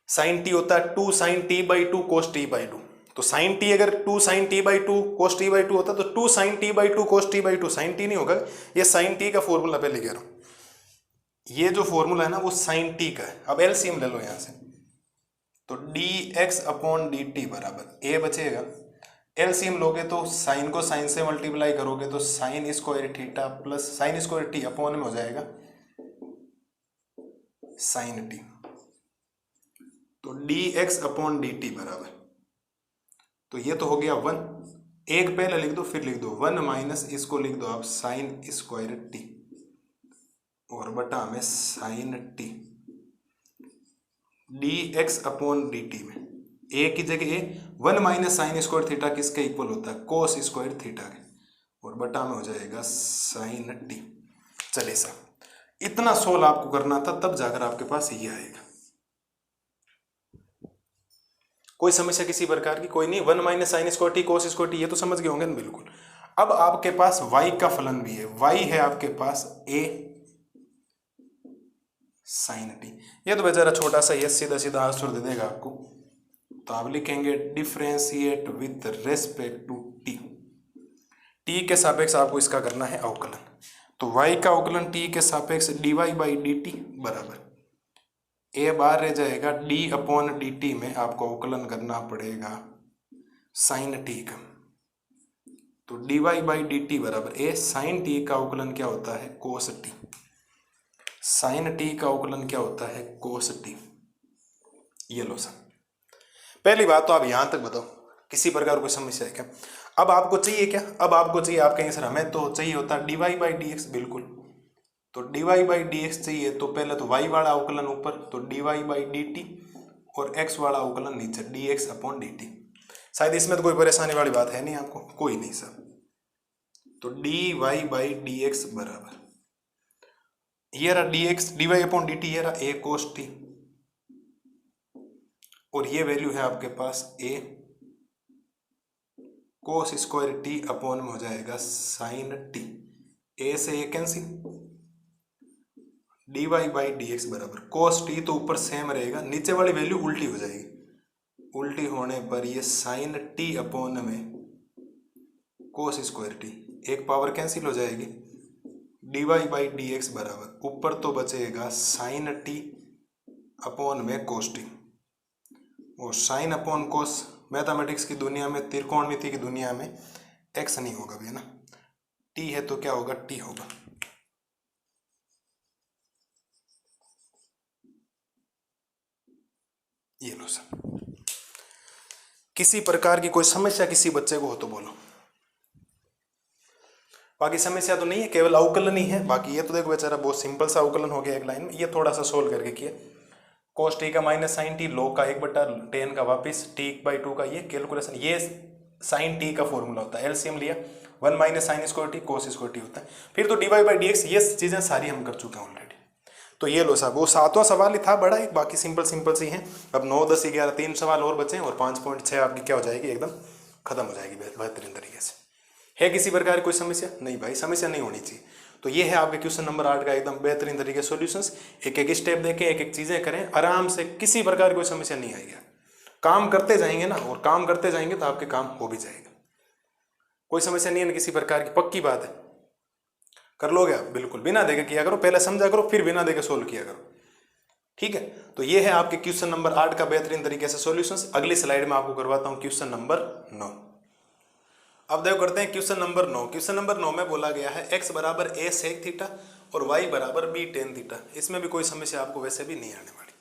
साइन t होता है 2 साइन t/2 cos t/2, तो साइन t अगर 2 साइन t/2 cos t/2 होता तो 2 sign t/2 cos t/2, sign t नहीं होगा, ये साइन t का फॉर्मूला पहले कह रहा हूं। ये जो फॉर्मूला है ना वो साइन t का है। अब एलसीएम ले लो यहां से, तो dx अपॉन dt बराबर a बचेगा, एलसीएम लोगे तो साइन को साइन से मल्टीप्लाई करोगे तो sign square theta plus sine square t upon में हो जाएगा साइन t, तो dx अपॉन dt बराबर, तो ये तो हो गया 1, एक पहले लिख दो फिर लिख दो 1 माइनस इसको लिख दो आप साइन स्क्वायर t, और बटा में sine t d x upon d t में ए की जगह a 1 minus sine square theta किसके इक्वल होता है, कोस स्क्वायर थीटा के, और बटा में हो जाएगा साइन टी। चलिए साहब इतना सोल्व आपको करना था, तब जाकर आपके पास ये आएगा। कोई समस्या किसी प्रकार की कोई नहीं। 1 माइनस साइन स्क्वायर टी कोस स्क्वायर टी ये तो समझ गए होंगे ना, बिल्कुल। अब आपके पास y का फलन भी है, y है आपके पास a साइन टी। ये तो बेचारा छोटा सा ये सीधा सीधा आंसर दे देगा आपको, तो आप लिखेंगे differentiate with respect to t. T के सापेक्ष आपको इसका करना है अवकलन, तो y का अवकलन टी के सापेक्ष dy बाई डी टी बराबर ए बार रह जाएगा डी अपॉन डी टी में आपको अवकलन करना पड़ेगा साइन टी का, तो dy बाई डी टी बराबर ए साइन टी का अवकलन क्या होता है, कोस टी। साइन टी का अवकलन क्या होता है, कोस टी। ये लो सर, पहली बात तो आप यहां तक बताओ किसी प्रकार कोई समस्या है क्या। अब आपको चाहिए क्या, अब आपको चाहिए, आप कहेंगे सर हमें तो चाहिए होता है dy बाई डी एक्स, बिल्कुल। तो dy बाई डी एक्स चाहिए तो पहले तो y वाला अवकलन ऊपर, तो dy बाई डी टी, और x वाला अवकलन नीचे dx अपॉन डी टी। शायद इसमें तो कोई परेशानी वाली बात है नहीं आपको, कोई नहीं सर। तो dy बाई डी एक्स बराबर ये रहा dx dy upon d T, ये रहा a कोस टी, और ये वैल्यू है आपके पास a cos square T upon में हो जाएगा साइन टी। a से a cancel, dy by d x बराबर कोस टी तो ऊपर सेम रहेगा, नीचे वाली वैल्यू उल्टी हो जाएगी, उल्टी होने पर ये साइन टी अपॉन में कोस स्क्वायर टी, एक पावर कैंसिल हो जाएगी, dy बाई डी एक्स बराबर ऊपर तो बचेगा साइन टी अपॉन में कोस टी, और साइन अपॉन कोस मैथमेटिक्स की दुनिया में, त्रिकोणमिति की दुनिया में x नहीं होगा भी, है ना, t है तो क्या होगा, t होगा। ये लो सर, किसी प्रकार की कोई समस्या किसी बच्चे को हो तो बोलो। बाकी समस्या तो नहीं है, केवल अवकलन ही है। बाकी ये तो देखो बेचारा बहुत सिंपल सा अवकलन हो गया एक लाइन में, ये थोड़ा सा सोल्व करके किया। कोस टी का माइनस साइन टी, log का 1/10 का वापिस टी बाई 2 का ये कैलकुलेशन, ये साइन टी का फॉर्मूला होता है, एलसीएम लिया 1 माइनस साइन स्क्वायर टी कोस स्क्वायर टी होता है। फिर तो dy बाई डी एक्स, ये चीजें सारी हम कर चुके हैं ऑलरेडी। तो ये लो साहब, वो 7वां सवाल ही था बड़ा एक, बाकी सिंपल सी हैं। अब 9, 10, 11 3 सवाल और बचे, और 5.6 आपकी क्या हो जाएगी, एकदम खत्म हो जाएगी बेहतरीन तरीके से। है किसी प्रकार कोई समस्या नहीं भाई, समस्या नहीं होनी चाहिए। तो ये है आपके क्वेश्चन नंबर 8 का एकदम बेहतरीन तरीके से सॉल्यूशंस। एक एक स्टेप देखें, एक एक चीजें करें आराम से, किसी प्रकार की कोई समस्या नहीं आएगी। काम करते जाएंगे ना, और काम करते जाएंगे तो आपके काम हो भी जाएगा। कोई समस्या नहीं है ना किसी प्रकार की, पक्की बात है। कर लोगे आप, बिल्कुल बिना देखे किया करो, पहले समझा करो फिर बिना देखे सोल्व किया करो, ठीक है। तो ये है आपके क्वेश्चन नंबर 8 का बेहतरीन तरीके से सॉल्यूशंस। अगली स्लाइड में आपको करवाता हूं क्वेश्चन नंबर 9। अब देखो करते हैं क्वेश्चन नंबर 9। क्वेश्चन नंबर 9 में बोला गया है x बराबर a सेक थीटा और y बराबर b टेन थीटा। इसमें भी कोई समस्या आपको वैसे भी नहीं आने वाली,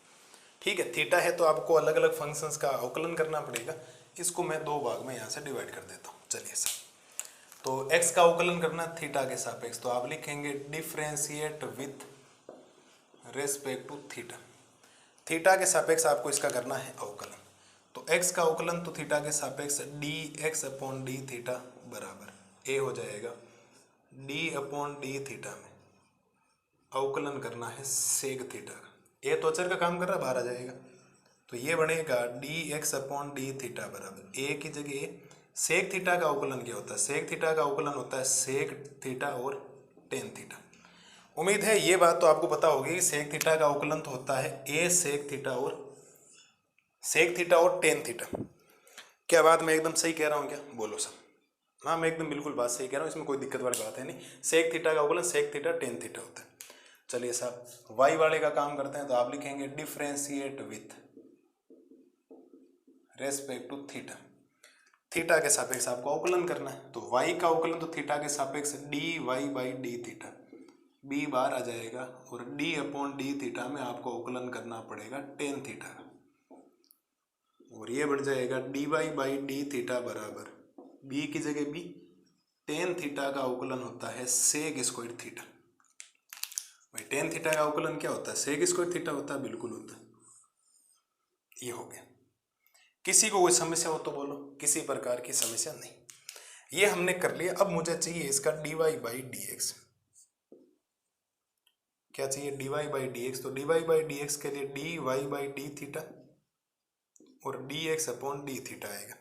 ठीक है। थीटा है तो आपको अलग अलग फंक्शंस का अवकलन करना पड़ेगा। इसको मैं 2 भाग में यहाँ से डिवाइड कर देता हूँ। चलिए सर, तो x का अवकलन करना थीटा के सापेक्ष, तो आप लिखेंगे differentiate with respect to theta. Theta के सापेक्ष आपको इसका करना है अवकलन, तो x का अवकलन तो थीटा के सापेक्ष dx अपॉन डी थीटा बराबर a हो जाएगा d अपॉन डी थीटा में अवकलन करना है सेक थीटा का। a तो अचर का काम कर रहा है, बाहर आ जाएगा, तो ये बनेगा dx अपॉन डी थीटा बराबर a की जगह सेक थीटा का अवकलन क्या होता है, सेक थीटा का अवकलन होता है सेक थीटा और टेन थीटा। उम्मीद है ये बात तो आपको पता होगी, सेक थीटा का अवकलन तो होता है a सेक थीटा और टेन थीटा। क्या बात मैं एकदम सही कह रहा हूँ क्या, बोलो सब। हाँ मैं एकदम बिल्कुल बात सही कह रहा हूँ, इसमें कोई दिक्कत वाली बात है नहीं। सेक थीटा का अवकलन सेक थीटा टेन थीटा होता है। चलिए साहब y वाले का काम करते हैं, तो आप लिखेंगे differentiate with respect to theta. Theta के सापेक्ष आपको अवकलन करना है, तो y का अवकलन तो थीटा के सापेक्ष dy by D theta, b बार आ जाएगा, और d अपॉन डी थीटा में आपको अवकलन करना पड़ेगा टेन थीटा का, और ये बढ़ जाएगा dy बाई डी थीटा बराबर b की जगह b टेन थीटा का अवकलन होता है सेक स्क्वायर थीटा। भाई टेन थीटा का अवकलन क्या होता है, सेक स्क्वायर थीटा होता है, बिल्कुल होता है। ये हो गया। किसी को कोई समस्या हो तो बोलो, किसी प्रकार की समस्या नहीं। ये हमने कर लिया। अब मुझे चाहिए इसका dy बाई डी एक्स। क्या चाहिए, dy बाई डी एक्स। तो dy बाई डी एक्स के लिए dy बाई डी थीटा और dx अपॉन डी थीटा आएगा,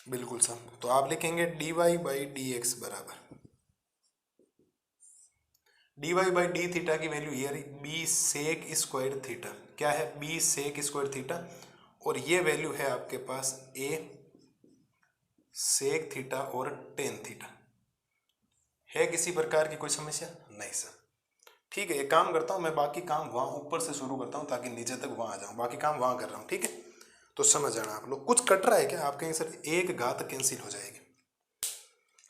बिल्कुल सब। तो आप लिखेंगे dy बाई डी एक्स बराबर dy बाई डी थीटा की वैल्यू ये रही b सेक स्क्वायर थीटा। क्या है, b सेक स्क्वायर थीटा, और ये वैल्यू है आपके पास a सेक थीटा और टेन थीटा। है किसी प्रकार की कोई समस्या नहीं सर? ठीक है, एक काम करता हूँ मैं, बाकी काम वहाँ ऊपर से शुरू करता हूँ ताकि नीचे तक वहाँ आ जाऊँ। बाकी काम वहाँ कर रहा हूँ, ठीक है? तो समझ जाना आप लोग। कुछ कट रहा है क्या? आप कहेंगे सर एक घात कैंसिल हो जाएगी।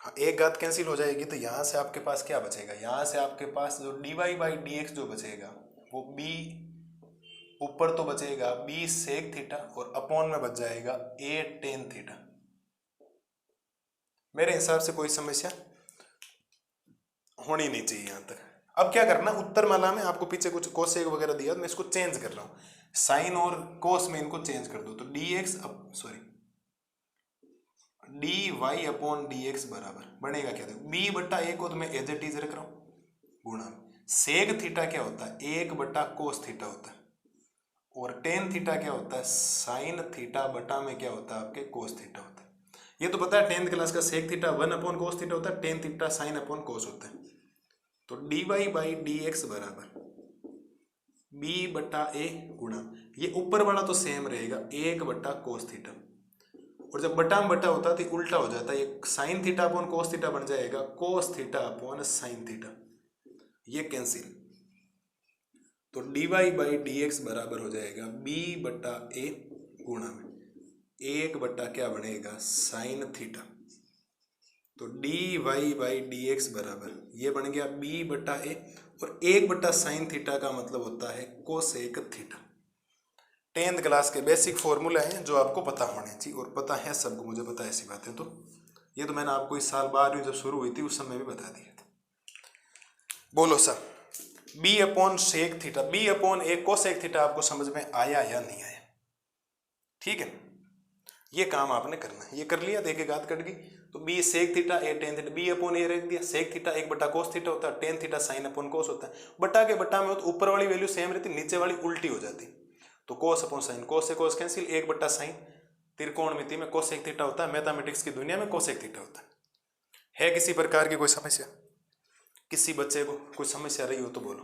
हाँ, एक घात कैंसिल हो जाएगी तो यहाँ से आपके पास क्या बचेगा, यहाँ से आपके पास जो dy बाई डी एक्स जो बचेगा वो b ऊपर तो बचेगा b सेक थीटा और अपॉन में बच जाएगा a टेन थीटा। मेरे हिसाब से कोई समस्या होनी नहीं चाहिए यहाँ तक। अब क्या करना, उत्तर माला में आपको पीछे कुछ कोसेक वगैरह दिया, तो मैं इसको चेंज कर रहा हूँ, साइन और कोस में इनको चेंज कर दो। तो d y upon d x बराबर बनेगा क्या, देखो b बट्टा ए को तो मैं एज इट इज रख रहा हूँ, गुणा सेक थीटा क्या होता है, एक बट्टा कोस थीटा होता है, और टेन थीटा क्या होता है, साइन थीटा बटा में क्या होता है आपके कोस थीटा होता है। ये तो पता है 10th क्लास का, sec theta 1 upon cos theta होता है, tan theta sine upon cos होता है। तो dy बाई डी एक्स बराबर b बट्टा ए गुणा, ये ऊपर वाला तो सेम रहेगा, एक बट्टा कोस थीटा, और जब बटा में बटा होता है तो उल्टा हो जाता है, ये sine theta upon cos theta बन जाएगा cos theta upon sine theta, ये कैंसिल। तो dy बाई डी एक्स बराबर हो जाएगा b बट्टा ए गुणा में एक बट्टा क्या बनेगा, साइन थीटा। तो dy बाई डी एक्स बराबर ये बन गया b बट्टा ए, और एक बट्टा साइन थीटा का मतलब होता है कोसेक थीटा। 10th क्लास के बेसिक फॉर्मूला हैं जो आपको पता होने चाहिए, और पता है सबको, मुझे पता है ऐसी बातें। तो ये तो मैंने आपको इस साल 12वीं जब शुरू हुई थी उस समय भी बता दिया था। बोलो sir, b upon sec theta, b upon a cosec theta आपको समझ में आया या नहीं आया? ठीक है, ये काम आपने करना है। ये कर लिया, देखे घात कट गई, तो b सेक थीटा ए टेन थीटा, b अपॉन ए रख दिया, सेक थीटा एक बटा कोस थीटा होता है, tan theta sine upon cos होता है। बटा के बटा में हो तो ऊपर वाली वैल्यू सेम रहती, नीचे वाली उल्टी हो जाती, तो कोस अपॉन साइन, कोस से कोस कैंसिल, एक बट्टा साइन, त्रिकोणमिति में कोसेक थीटा होता है, मैथमेटिक्स की दुनिया में कोसेक थीटा होता है किसी प्रकार की कोई समस्या? किसी बच्चे को कोई समस्या रही हो तो बोलो।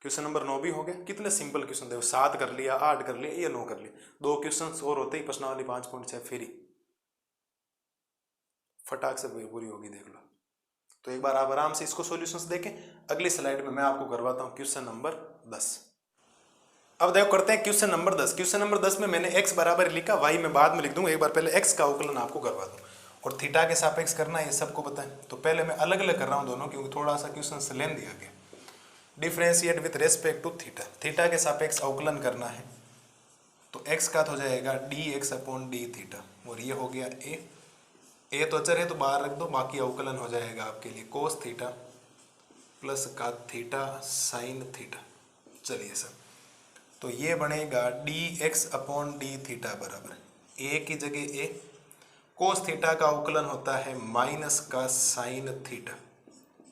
क्वेश्चन नंबर 9 भी हो गया। कितने सिंपल क्वेश्चन देखो, 7 कर लिया, 8 कर लिया, ये 9 कर लिया, 2 क्वेश्चन और होते ही प्रश्नावली 5.6 फ्री, फटाक से पूरी होगी, देख लो। तो एक बार आप आराम से इसको सॉल्यूशंस देखें। अगली स्लाइड में मैं आपको करवाता हूं क्वेश्चन नंबर 10। अब देखो करते हैं क्वेश्चन नंबर 10। क्वेश्चन नंबर 10 में मैंने x बराबर लिखा, y में बाद में लिख दूंगा, एक बार पहले x का अवकलन आपको करवा दूं, और थीटा के सापेक्ष करना है, ये सबको पता है। तो पहले मैं अलग अलग कर रहा हूं दोनों, क्योंकि थोड़ा सा क्वेश्चन लेंथ दिया गया। Differentiate with respect to theta, theta के सापेक्ष अवकलन करना है, तो x का तो हो जाएगा dx अपॉन डी थीटा, और ये हो गया a तो अचर है तो बाहर रख दो, बाकी अवकलन हो जाएगा आपके लिए कोस थीटा प्लस का थीटा साइन थीटा। चलिए सर, तो ये बनेगा dx अपॉन डी थीटा बराबर a की जगह a, कोस थीटा का अवकलन होता है माइनस का साइन थीटा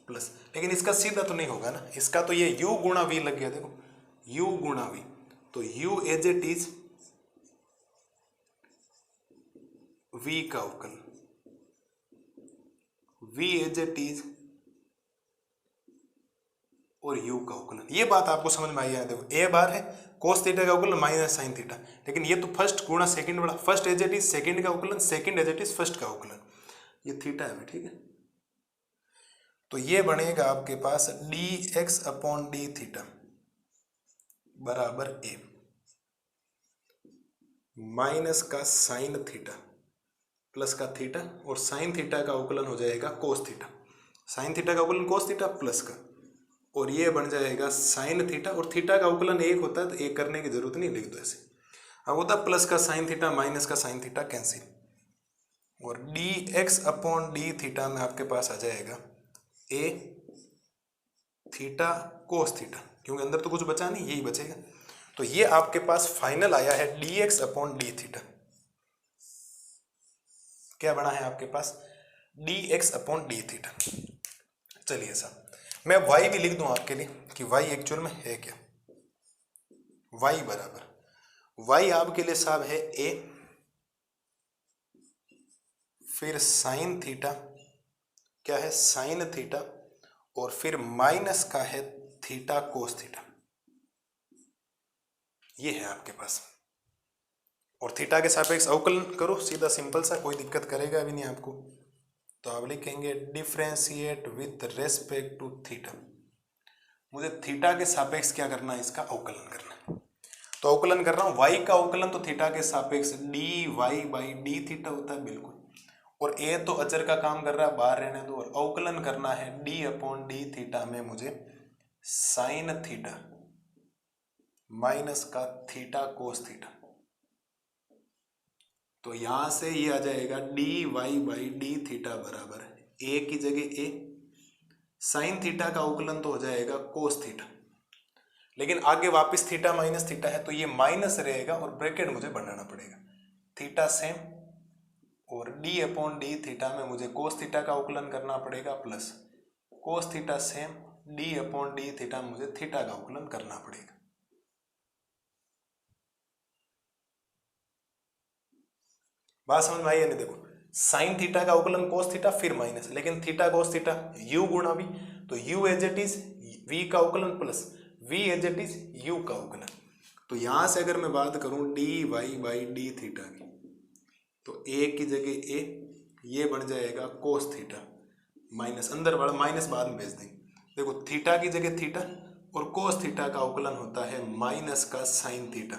प्लस, लेकिन इसका सीधा तो नहीं होगा ना, इसका तो ये u गुणा v लग गया, देखो u गुणा v, तो u as it is v का अवकलन, v एज इट इज और u का अवकलन। ये बात आपको समझ में आई है? देखो a बार है कोस थीटा का अवकलन माइनस साइन थीटा, लेकिन ये तो फर्स्ट गुणा सेकंड वाला, first as it is second का अवकलन, second as it is first का अवकलन, ये थीटा है, ठीक है। तो ये बनेगा आपके पास dx अपॉन डी थीटा बराबर a माइनस का साइन थीटा प्लस का थीटा, और साइन थीटा का अवकलन हो जाएगा कोस थीटा, साइन थीटा का अवकलन कोस थीटा प्लस का, और ये बन जाएगा साइन थीटा, और थीटा का अवकलन एक होता है तो एक करने की जरूरत नहीं, लिख दो ऐसे। अब होता प्लस का साइन थीटा माइनस का साइन थीटा कैंसिल, और dx अपॉन डी थीटा में आपके पास आ जाएगा a थीटा कोस थीटा, क्योंकि अंदर तो कुछ बचा नहीं, यही बचेगा। तो ये आपके पास फाइनल आया है dx अपॉन डी थीटा। क्या बना है आपके पास? dx upon D theta. चलिए साहब, मैं y भी लिख दूं आपके लिए कि y एक्चुअल में है क्या। y बराबर, y आपके लिए साहब है a, फिर साइन थीटा, क्या है? साइन थीटा, और फिर माइनस का है थीटा कोस थीटा। ये है आपके पास। और थीटा के सापेक्ष अवकलन करो, सीधा सिंपल सा, कोई दिक्कत करेगा भी नहीं आपको। तो आप लिखेंगे differentiate with respect to theta. मुझे थीटा के सापेक्ष क्या करना है? इसका अवकलन करना है। तो अवकलन कर रहा हूं, y का अवकलन तो थीटा के सापेक्ष dy बाई डी थीटा होता है, बिल्कुल। और a तो अचर का काम कर रहा है, बाहर रहने दो। और अवकलन करना है d अपॉन डी थीटा में मुझे साइन थीटा माइनस का थीटा कोस थीटा। तो यहां से ये आ जाएगा dy बाई डी थीटा बराबर a की जगह a, साइन थीटा का अवकलन तो हो जाएगा कोस थीटा, लेकिन आगे वापस थीटा माइनस थीटा है तो ये माइनस रहेगा और ब्रैकेट मुझे बनाना पड़ेगा। थीटा सेम, और d अपॉन डी थीटा में मुझे कोस थीटा का अवकलन करना पड़ेगा, plus cos theta same, d upon D theta में मुझे थीटा का अवकलन करना पड़ेगा। बात समझ में आई है? नहीं, देखो साइन थीटा का अवकलन कोस थीटा फिर माइनस, लेकिन थीटा कोस थीटा u गुणा v, तो u as it is v का अवकलन plus v as it is u का अवकलन। तो यहां से अगर मैं बात करूं dy बाई डी थीटा की, तो a की जगह a, ये बन जाएगा कोस थीटा माइनस, अंदर वाला माइनस बाद में भेज देंगे। देखो थीटा की जगह थीटा, और कोस थीटा का अवकलन होता है माइनस का sine theta,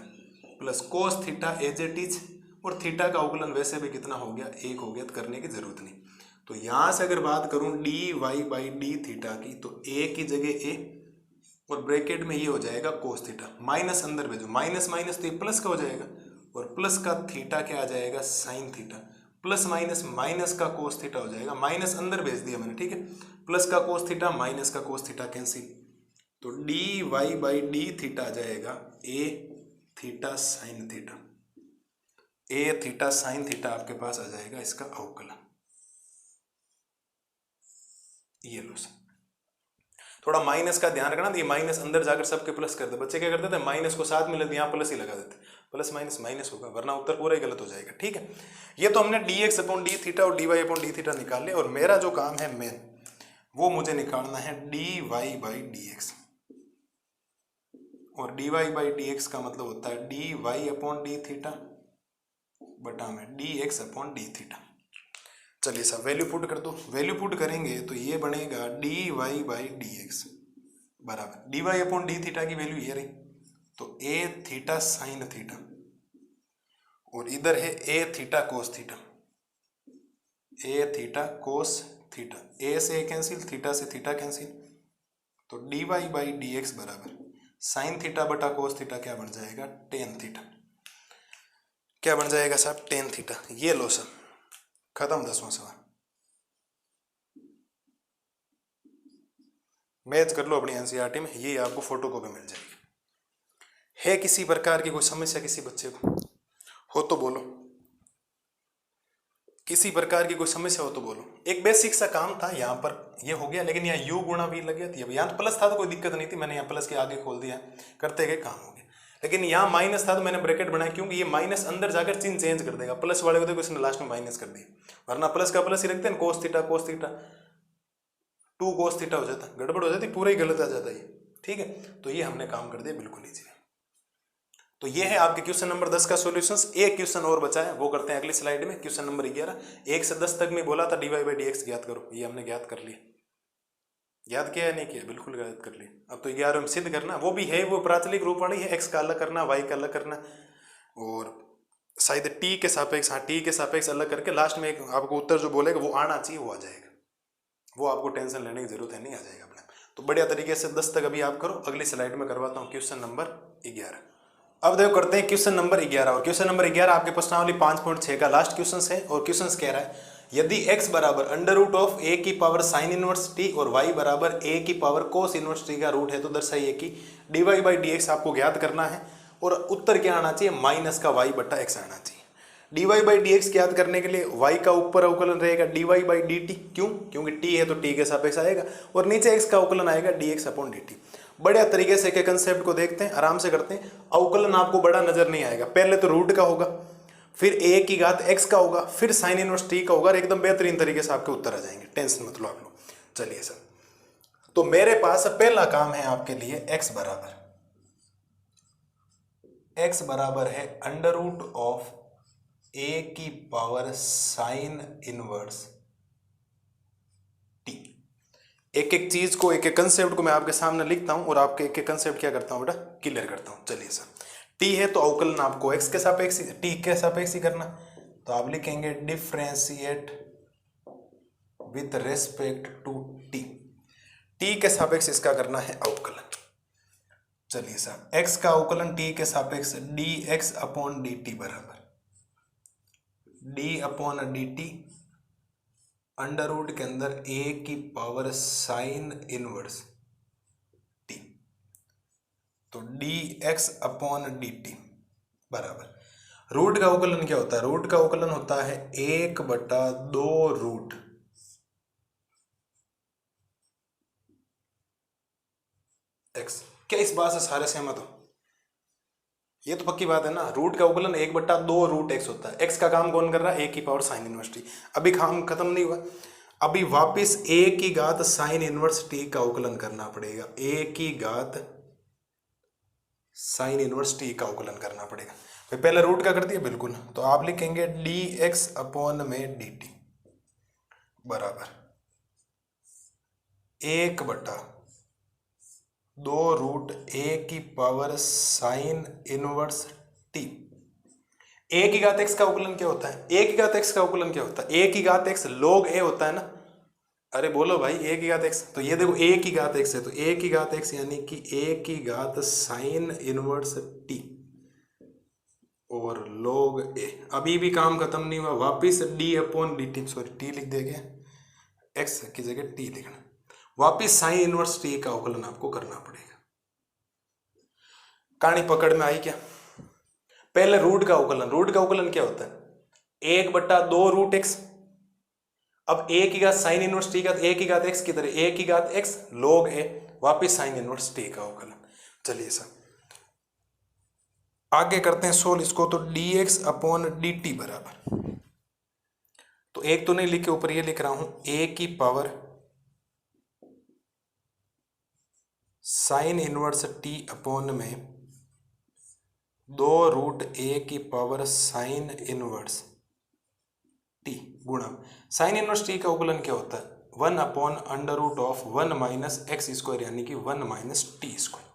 plus cos theta as it is, और थीटा का अवकलन वैसे भी कितना हो गया? 1 हो गया, तो करने की जरूरत नहीं। तो यहां से अगर बात करूं dy बाई डी थीटा की, तो a की जगह a, और ब्रैकेट में ये हो जाएगा कोस थीटा, माइनस अंदर भेजो, माइनस माइनस तो ये प्लस का हो जाएगा, और प्लस का थीटा क्या आ जाएगा? Sign theta, plus minus minus का कोस थीटा हो जाएगा, माइनस अंदर भेज दिया मैंने, ठीक है। प्लस का कोस थीटा माइनस का कोस थीटा कैंसिल, तो dy बाई डी थीटा आ जाएगा a theta sine theta, a theta sine theta आपके पास आ जाएगा इसका अवकलन। ये लो सर, थोड़ा माइनस का ध्यान रखना, ये माइनस अंदर जाकर सबके प्लस कर दे। बच्चे क्या करते थे? माइनस को साथ में लेते, यहाँ प्लस ही लगा देते, प्लस माइनस माइनस होगा, वरना उत्तर पूरा ही गलत हो जाएगा, ठीक है। ये तो हमने dx अपॉन डी थीटा और dy अपॉन डी थीटा निकाल लिया, और मेरा जो काम है मेन, वो मुझे निकालना है dy बाई dx। और dy बाई dx का मतलब होता है dy अपॉन डी थीटा बटा में dx अपॉन डी थीटा। चलिए साहब वैल्यू पुट कर दो। वैल्यू पुट करेंगे तो ये बनेगा dy बाई dx बराबर dy अपॉन डी थीटा की वैल्यू ये रही, तो a थीटा साइन थीटा, और इधर है a theta cos theta, a theta cos theta, a से a कैंसिल, थीटा से थीटा कैंसिल, तो dy बाई dx बराबर साइन थीटा बटा कोस थीटा क्या बन जाएगा? Tan theta. क्या बन जाएगा साहब? Tan theta. ये लो सर, खत्म 10वां सवाल। मैच कर लो अपनी एनसीईआरटी में, ये आपको फोटो कॉपी मिल जाएगी। है किसी प्रकार की कोई समस्या किसी बच्चे को? हो तो बोलो, किसी प्रकार की कोई समस्या हो तो बोलो। एक बेसिक सा काम था, यहाँ पर ये हो गया, लेकिन यहाँ u गुणा v लग गया था। यहाँ तो प्लस था तो कोई दिक्कत नहीं थी, मैंने यहाँ प्लस के आगे खोल दिया, करते गए काम हो गया। लेकिन यहाँ माइनस था तो मैंने ब्रैकेट बनाया, क्योंकि ये माइनस अंदर जाकर चिन्ह चेंज कर देगा। प्लस वाले को देखो इसने लास्ट में माइनस कर दिया, वरना प्लस का प्लस ही रखते हैं। कोस थीटा 2 कोस थीटा हो जाता, गड़बड़ हो जाती, पूरा ही गलत आ जाता है, ठीक है। तो ये हमने काम कर दिया बिल्कुल ईजी। तो ये है आपके क्वेश्चन नंबर 10 का सॉल्यूशंस। एक क्वेश्चन और बचा है, वो करते हैं अगली स्लाइड में। क्वेश्चन नंबर 11, 1 से 10 तक में बोला था dy बाई dx ज्ञात करो, ये हमने ज्ञात कर लिया। याद किया या नहीं किया? बिल्कुल याद कर लिया। अब तो 11 में सिद्ध करना, वो भी है, वो प्राचलिक रूप वाली है, x का अलग करना, y का अलग करना, और शायद t के सापेक्ष, हाँ t के सापेक्ष अलग करके लास्ट में एक आपको उत्तर जो बोलेगा वो आना चाहिए, वो आ जाएगा। वो आपको टेंशन लेने की जरूरत है, नहीं आ जाएगा अपने। तो बढ़िया तरीके से 10 तक अभी आप करो। अगली स्लाइड में करवाता हूँ क्वेश्चन नंबर 11। अब देखो करते हैं क्वेश्चन नंबर 11, और क्वेश्चन नंबर 11 आपके प्रश्नावली 5.6 का लास्ट क्वेश्चन है। और क्वेश्चन कह रहा है यदि x बराबर अंडर रूट ऑफ a की पावर साइन इनवर्स t और y बराबर a की पावर कोस इनवर्स t का रूट है तो दर्शाइए कि dy बाई dx आपको ज्ञात करना है और उत्तर क्या आना चाहिए, माइनस का y बटा x आना चाहिए। dy बाई dx ज्ञात करने के लिए y का ऊपर अवकलन रहेगा dy बाई dt, क्यों, क्योंकि t है तो t के सापेक्ष आएगा, और नीचे x का अवकलन आएगा dx अपॉन dt। बढ़िया तरीके से एक कंसेप्ट को देखते हैं, आराम से करते हैं। अवकलन आपको बड़ा नजर नहीं आएगा, पहले तो रूट का होगा, फिर a की घात x का होगा, फिर साइन इनवर्स t का होगा, और एकदम बेहतरीन तरीके से आपके उत्तर आ जाएंगे, टेंशन मत लो आप लोग। चलिए सर, तो मेरे पास पहला काम है आपके लिए, x बराबर है अंडर रूट ऑफ a की पावर साइन इनवर्स t। एक एक चीज को, एक एक कंसेप्ट को मैं आपके सामने लिखता हूं और आपके एक एक कंसेप्ट क्या करता हूं बेटा, क्लियर करता हूं। चलिए सर, t है तो अवकलन आपको x के सापेक्ष, t के सापेक्ष ही करना, तो आप लिखेंगे differentiate with respect to t। t के सापेक्ष इसका करना है अवकलन। चलिए सर, x का अवकलन t के सापेक्ष dx अपॉन dt बराबर d upon dt under root के अंदर a की पावर साइन इनवर्स t, तो dx अपॉन dt बराबर, रूट का अवकलन क्या होता है, रूट का अवकलन होता है 1/2 रूट x। क्या इस बात से सारे सहमत हो? ये तो पक्की बात है ना, रूट का अवकलन 1/2 रूट x होता है। x का काम कौन कर रहा है, a की पावर साइन इनवर्स t। अभी काम खत्म नहीं हुआ, अभी वापिस a की घात साइन इनवर्स t का अवकलन करना पड़ेगा, a की घात साइन इनवर्स t का अवकलन करना पड़ेगा। भाई पहले रूट का कर दिया, बिल्कुल, तो आप लिखेंगे dx अपॉन में dt बराबर 1/2 रूट a की power sine inverse t। a की घात x का अवकलन क्या होता है, a की घात x का अवकलन क्या होता है, a की घात x log a होता है ना। अरे बोलो भाई, a की घात x, तो ये देखो a की घात x है, तो a की घात x यानी कि a की घात साइन इनवर्स t और log a। अभी भी काम खत्म नहीं हुआ, वापिस d upon dt, sorry t लिख देंगे, x की जगह t लिखना, वापिस साइन इनवर्स t का अवकलन आपको करना पड़ेगा। कहानी पकड़ में आई क्या? पहले रूट का अवकलन, रूट का अवकलन क्या होता है, 1/2 रूट x। अब a की घात साइन इनवर्स t का a की घात x की तरह a की घात x log a, वापिस साइन इनवर्स t का अवकलन। चलिए सर, आगे करते हैं सोल्व इसको, तो dx अपॉन dt बराबर, तो एक तो नहीं लिखे, ऊपर ये लिख रहा हूं a की power sine inverse t upon में 2 रूट a की पावर साइन इनवर्स t गुणा साइन इनवर्स t का अवकलन क्या होता है, 1 upon under root of 1 minus x square यानी कि 1 माइनस टी स्क्वायर।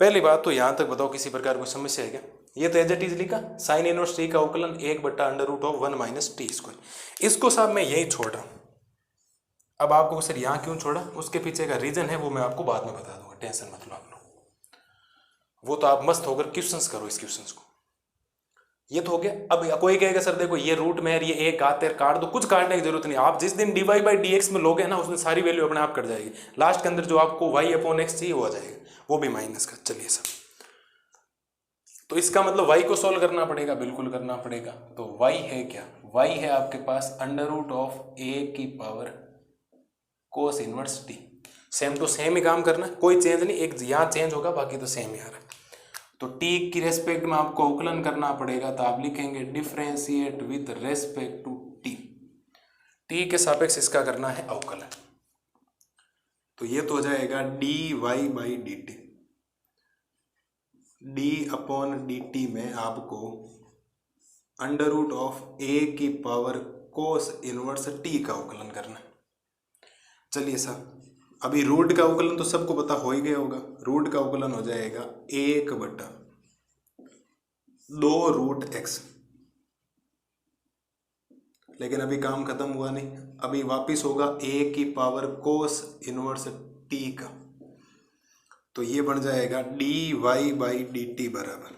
पहली बात तो यहां तक बताओ किसी प्रकार कोई समस्या है क्या? ये तो एज इट इज लिखा, साइन इनवर्स t का अवकलन one by under root of 1 minus t square. इसको साहब मैं यही छोड़ रहा हूं। अब आपको सर यहाँ क्यों छोड़ा, उसके पीछे का रीजन है, वो मैं आपको बाद में बता दूंगा, टेंशन मत लो आप लोग। वो तो आप मस्त होकर क्वेश्चंस करो इस क्वेश्चंस को। ये तो हो गया। अब कोई कहेगा सर देखो ये रूट में ये एक घात है, काट दो, कुछ काटने की जरूरत नहीं। आप जिस दिन dy बाई dx में लोगे ना, उसमें सारी वैल्यू अपने आप कट जाएगी, लास्ट के अंदर जो आपको y अपॉन x चाहिए वो आ जाएगा, वो भी माइनस का। चलिए सर, तो इसका मतलब y को सॉल्व करना पड़ेगा, बिल्कुल करना पड़ेगा। तो y है क्या, y है आपके पास अंडर रूट ऑफ a की power cos inverse t। Same to same ही काम करना है, कोई चेंज नहीं, एक यहाँ चेंज होगा, बाकी तो सेम ही आ रहा है। तो t की रेस्पेक्ट में आपको अवकलन करना पड़ेगा, तो आप लिखेंगे differentiate with respect to t। t के सापेक्ष इसका करना है अवकलन, तो ये तो हो जाएगा dy by dt। d upon dt में आपको अंडर रूट ऑफ a की पावर कोस इनवर्स t का अवकलन करना है। चलिए सर, अभी रूट का अवकलन तो सबको पता हो ही गया होगा, रूट का अवकलन हो जाएगा 1/2 रूट x। लेकिन अभी काम खत्म हुआ नहीं, अभी वापिस होगा a की पावर कोस इनवर्स t का, तो ये बन जाएगा dy बाई dt बराबर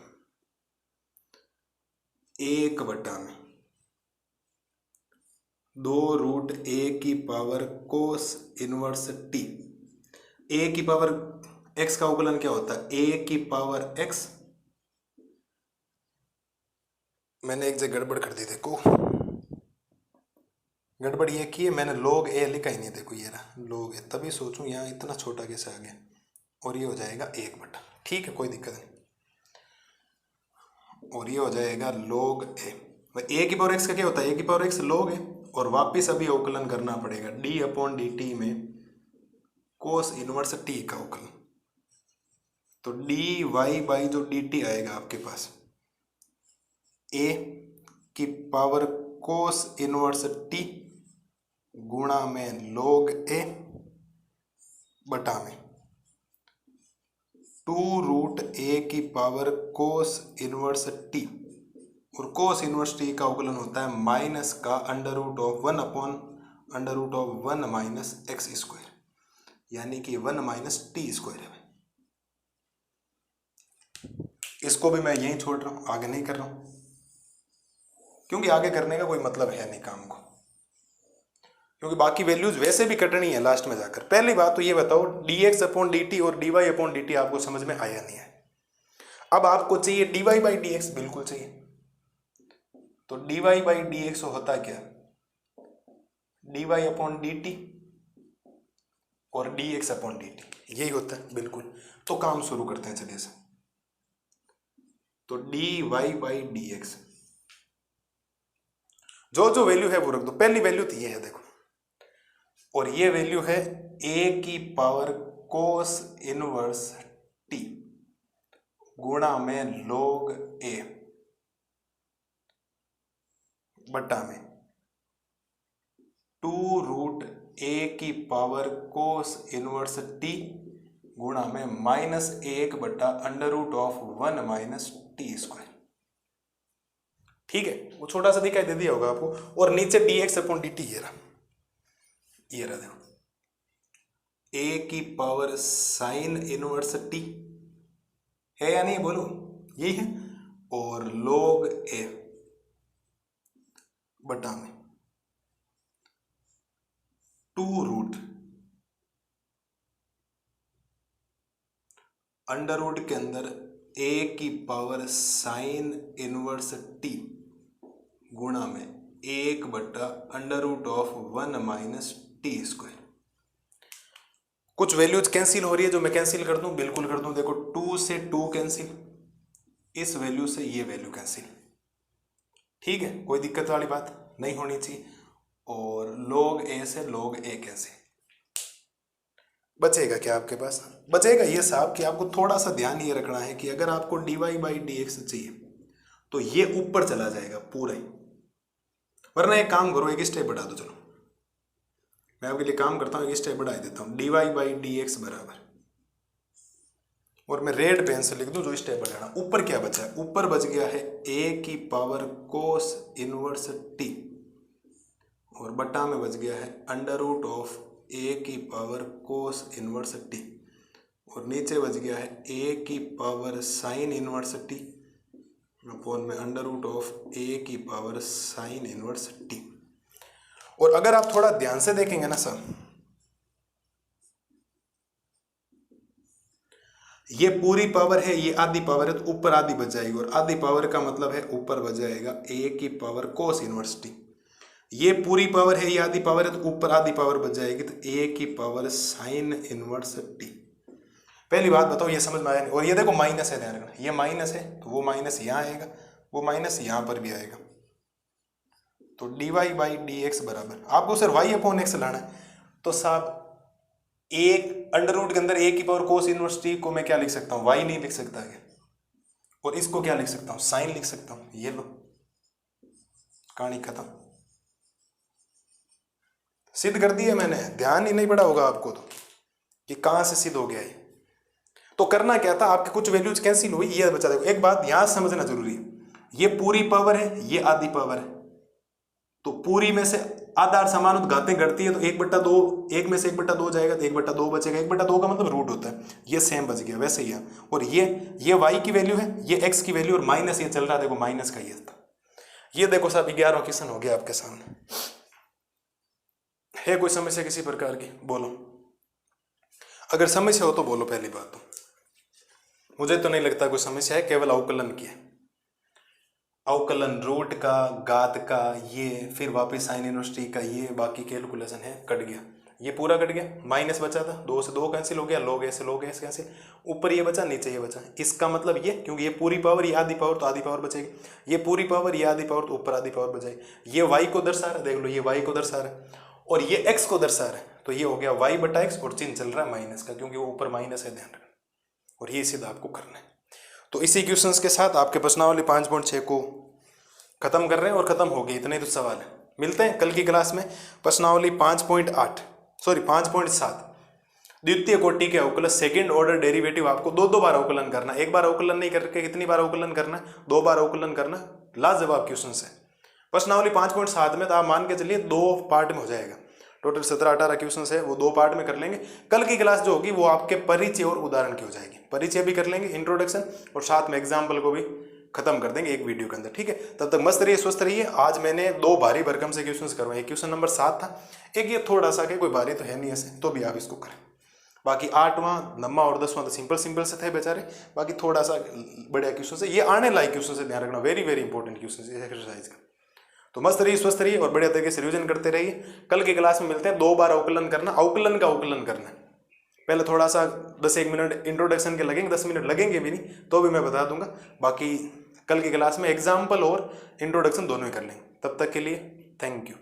1/, 2√a² कोस इनवर्स टी। ए की पावर x का अवकलन क्या होता है? a⁻x। मैंने एक जगह गड़बड़ कर दी, देखो गड़बड़ ये की है, मैंने log a लिखा ही नहीं, देखो ये रहा log a, तभी सोचूं यहाँ इतना छोटा कैसे आ गया, और ये हो जाएगा 1/। ठीक है, कोई दिक्कत नहीं, और ये हो जाएगा log a। a⁻x का क्या होता है? a⁻x log a, और वापिस अभी अवकलन करना पड़ेगा d/dt में कोस इनवर्स टी का अवकलन। तो dy जो dt आएगा आपके पास a⁻ कोस इनवर्स टी गुणा में log a बटा में 2√a² कोस इनवर्स टी, और कोस इनवर्स टी का अवकलन होता है माइनस का √1/(1 - x²), यानी कि 1 - t² है। इसको भी मैं यहीं छोड़ रहा हूं, आगे नहीं कर रहा हूं, क्योंकि आगे करने का कोई मतलब है नहीं काम को, क्योंकि बाकी वैल्यूज वैसे भी कटनी है लास्ट में जाकर। पहली बात तो ये बताओ dx/dt और dy/dt आपको समझ में आया नहीं है। अब आपको चाहिए dy/dx, बिल्कुल चाहिए। तो dy/dx होता क्या? dy/dt और dx/dt, यही होता है बिल्कुल। तो काम शुरू करते हैं, चलिए से। तो dy/dx जो वैल्यू है वो रख दो। पहली वैल्यू तो ये है, देखो, और ये वैल्यू है a² कोस इनवर्स t गुणा में log a बटा में 2√a² कोस इनवर्स t गुणा में -1/(1 - t²। ठीक है, वो छोटा सा दिखाई दे दिया होगा आपको, और नीचे dx/dt ये रहा देखो, a² साइन इनवर्स t है या नहीं, बोलो, यही है, और log a बटा में 2√ अंडर के अंदर a² साइन इनवर्स t गुणा में 1/(1 - t²। कुछ वैल्यूज कैंसिल हो रही है, जो मैं कैंसिल कर दूं, बिल्कुल कर दूं। देखो 2 से 2 कैंसिल, इस वैल्यू से ये वैल्यू कैंसिल। ठीक है, कोई दिक्कत वाली बात नहीं होनी चाहिए। और log a से log a कैंसिल, बचेगा क्या आपके पास? बचेगा ये साहब कि आपको थोड़ा सा ध्यान ये रखना है कि अगर आपको dy/dx चाहिए तो ये ऊपर चला जाएगा पूरा ही, वरना एक काम करो, एक स्टेप बढ़ा दो। चलो मैं आपके लिए काम करता हूँ, एक स्टेप बढ़ा देता हूँ। dy/dx बराबर, और मैं रेड पेन से लिख दूं जो स्टेप बढ़ाना। ऊपर क्या बचा है? ऊपर बच गया है a² कोस इनवर्स t, और बटा में बच गया है a² कोस इनवर्स t, और नीचे बच गया है a² sign inverse t upon में a² साइन इनवर्स t। और अगर आप थोड़ा ध्यान से देखेंगे ना सर, ये पूरी पावर है, ये आधी पावर है, तो ऊपर आधी बच जाएगी, और आधी पावर का मतलब है ऊपर बच जाएगा a² कोस इनवर्स t। ये पूरी पावर है, ये आधी पावर है, तो ऊपर आधी पावर बच जाएगी, तो a² साइन इनवर्स t। पहली बात बताओ, ये समझ में आया नहीं? और ये देखो माइनस है, ध्यान रखना, ये माइनस है तो वो माइनस यहाँ आएगा, वो माइनस यहाँ पर भी आएगा। तो dy/dx बराबर, आपको सर y/x लाना है, तो साहब एक अंडर के अंदर a² कोस इनवर्स t को मैं क्या लिख सकता हूँ? y नहीं लिख सकता है, और इसको क्या लिख सकता हूँ? साइन लिख सकता हूँ। ये लो, कहानी खत्म, सिद्ध कर दी है मैंने। ध्यान ही नहीं पड़ा होगा आपको तो कि कहां से सिद्ध हो गया ये। तो करना क्या था, आपके कुछ वैल्यूज कैंसिल हुई, ये बचा। देखो एक बात यहां समझना जरूरी है, ये पूरी पावर है, ये आधी पावर है, तो पूरी में से आधा समानुपाती घटती है, तो 1/2, एक में से 1/2 जाएगा तो 1/2 बचेगा। 1/2 का मतलब रूट होता है, ये सेम बच गया। वैसे ही है, और ये y की वैल्यू है, ये x की वैल्यू, और माइनस ये चल रहा है, देखो माइनस का ये था। ये देखो साहब 11वां क्वेश्चन हो गया आपके सामने। है कोई समस्या किसी प्रकार की? बोलो, अगर समस्या हो तो बोलो। पहली बात तो मुझे तो नहीं लगता कोई समस्या है, केवल अवकलन की है। अवकलन रूट का, घात का, ये फिर वापस साइन इनवर्स का, ये बाकी कैलकुलेशन है, कट गया, ये पूरा कट गया। माइनस बचा था, 2 से 2 कैंसिल हो गया, लॉग ऐसे लॉग ऐसे कैंसिल, ऊपर ये बचा, नीचे ये बचा। इसका मतलब ये, क्योंकि ये पूरी पावर, ये आधी पावर, तो आधी पावर बचेगी। ये पूरी पावर, ये आधी पावर, तो ऊपर आधी पावर बचेगी। ये y को दर्शा रहा है, देख लो, ये y को दर्शा रहा है और ये x को दर्शा रहा है, तो ये हो गया y बटा x और चिन्ह चल रहा है माइनस का, क्योंकि वो ऊपर माइनस है, ध्यान रखना। और ये सीधा आपको करना है। तो इसी क्वेश्चंस के साथ आपके प्रश्नावली 5.6 को खत्म कर रहे हैं और खत्म हो गई। इतने तो सवाल है। मिलते हैं कल की क्लास में प्रश्नावली 5.7 द्वितीय कोटि के अवकलन सेकंड ऑर्डर डेरिवेटिव। आपको दो बार अवकलन करना, एक बार अवकलन नहीं करके कितनी बार अवकलन करना, 2 बार अवकलन करना। लाजवाब क्वेश्चन है। प्रश्नावली 5.7 में तो आप मान के चलिए 2 पार्ट में हो जाएगा। टोटल 17-18 क्वेश्चन है, वो 2 पार्ट में कर लेंगे। कल की क्लास जो होगी वो आपके परिचय और उदाहरण की हो जाएगी। परिचय भी कर लेंगे, इंट्रोडक्शन, और साथ में एग्जाम्पल को भी खत्म कर देंगे एक वीडियो के अंदर, ठीक है। तब तक मस्त रहिए, स्वस्थ रहिए। आज मैंने 2 भारी भरकम से क्वेश्चन करवाए। एक क्वेश्चन नंबर 7 था, एक ये थोड़ा सा के कोई भारी तो है नहीं ऐसे, तो भी आप इसको करें। बाकी 8वां, 9वां और 10वां तो सिंपल से थे बेचारे। बाकी थोड़ा सा बढ़िया क्वेश्चन से, ये आने लायक क्वेश्चन से ध्यान रखना, वेरी वेरी इंपॉर्टेंट क्वेश्चन है एक्सरसाइज का। तो मस्त रहिए, स्वस्थ रहिए और बढ़िया तरीके से रिविजन करते रहिए। कल की क्लास में मिलते हैं। 2 बार अवकलन करना, अवकलन का अवकलन करना। पहले थोड़ा सा 10-1 मिनट इंट्रोडक्शन के लगेंगे, 10 मिनट लगेंगे भी नहीं तो भी मैं बता दूंगा। बाकी कल की क्लास में एग्जाम्पल और इंट्रोडक्शन दोनों ही कर लेंगे। तब तक के लिए थैंक यू।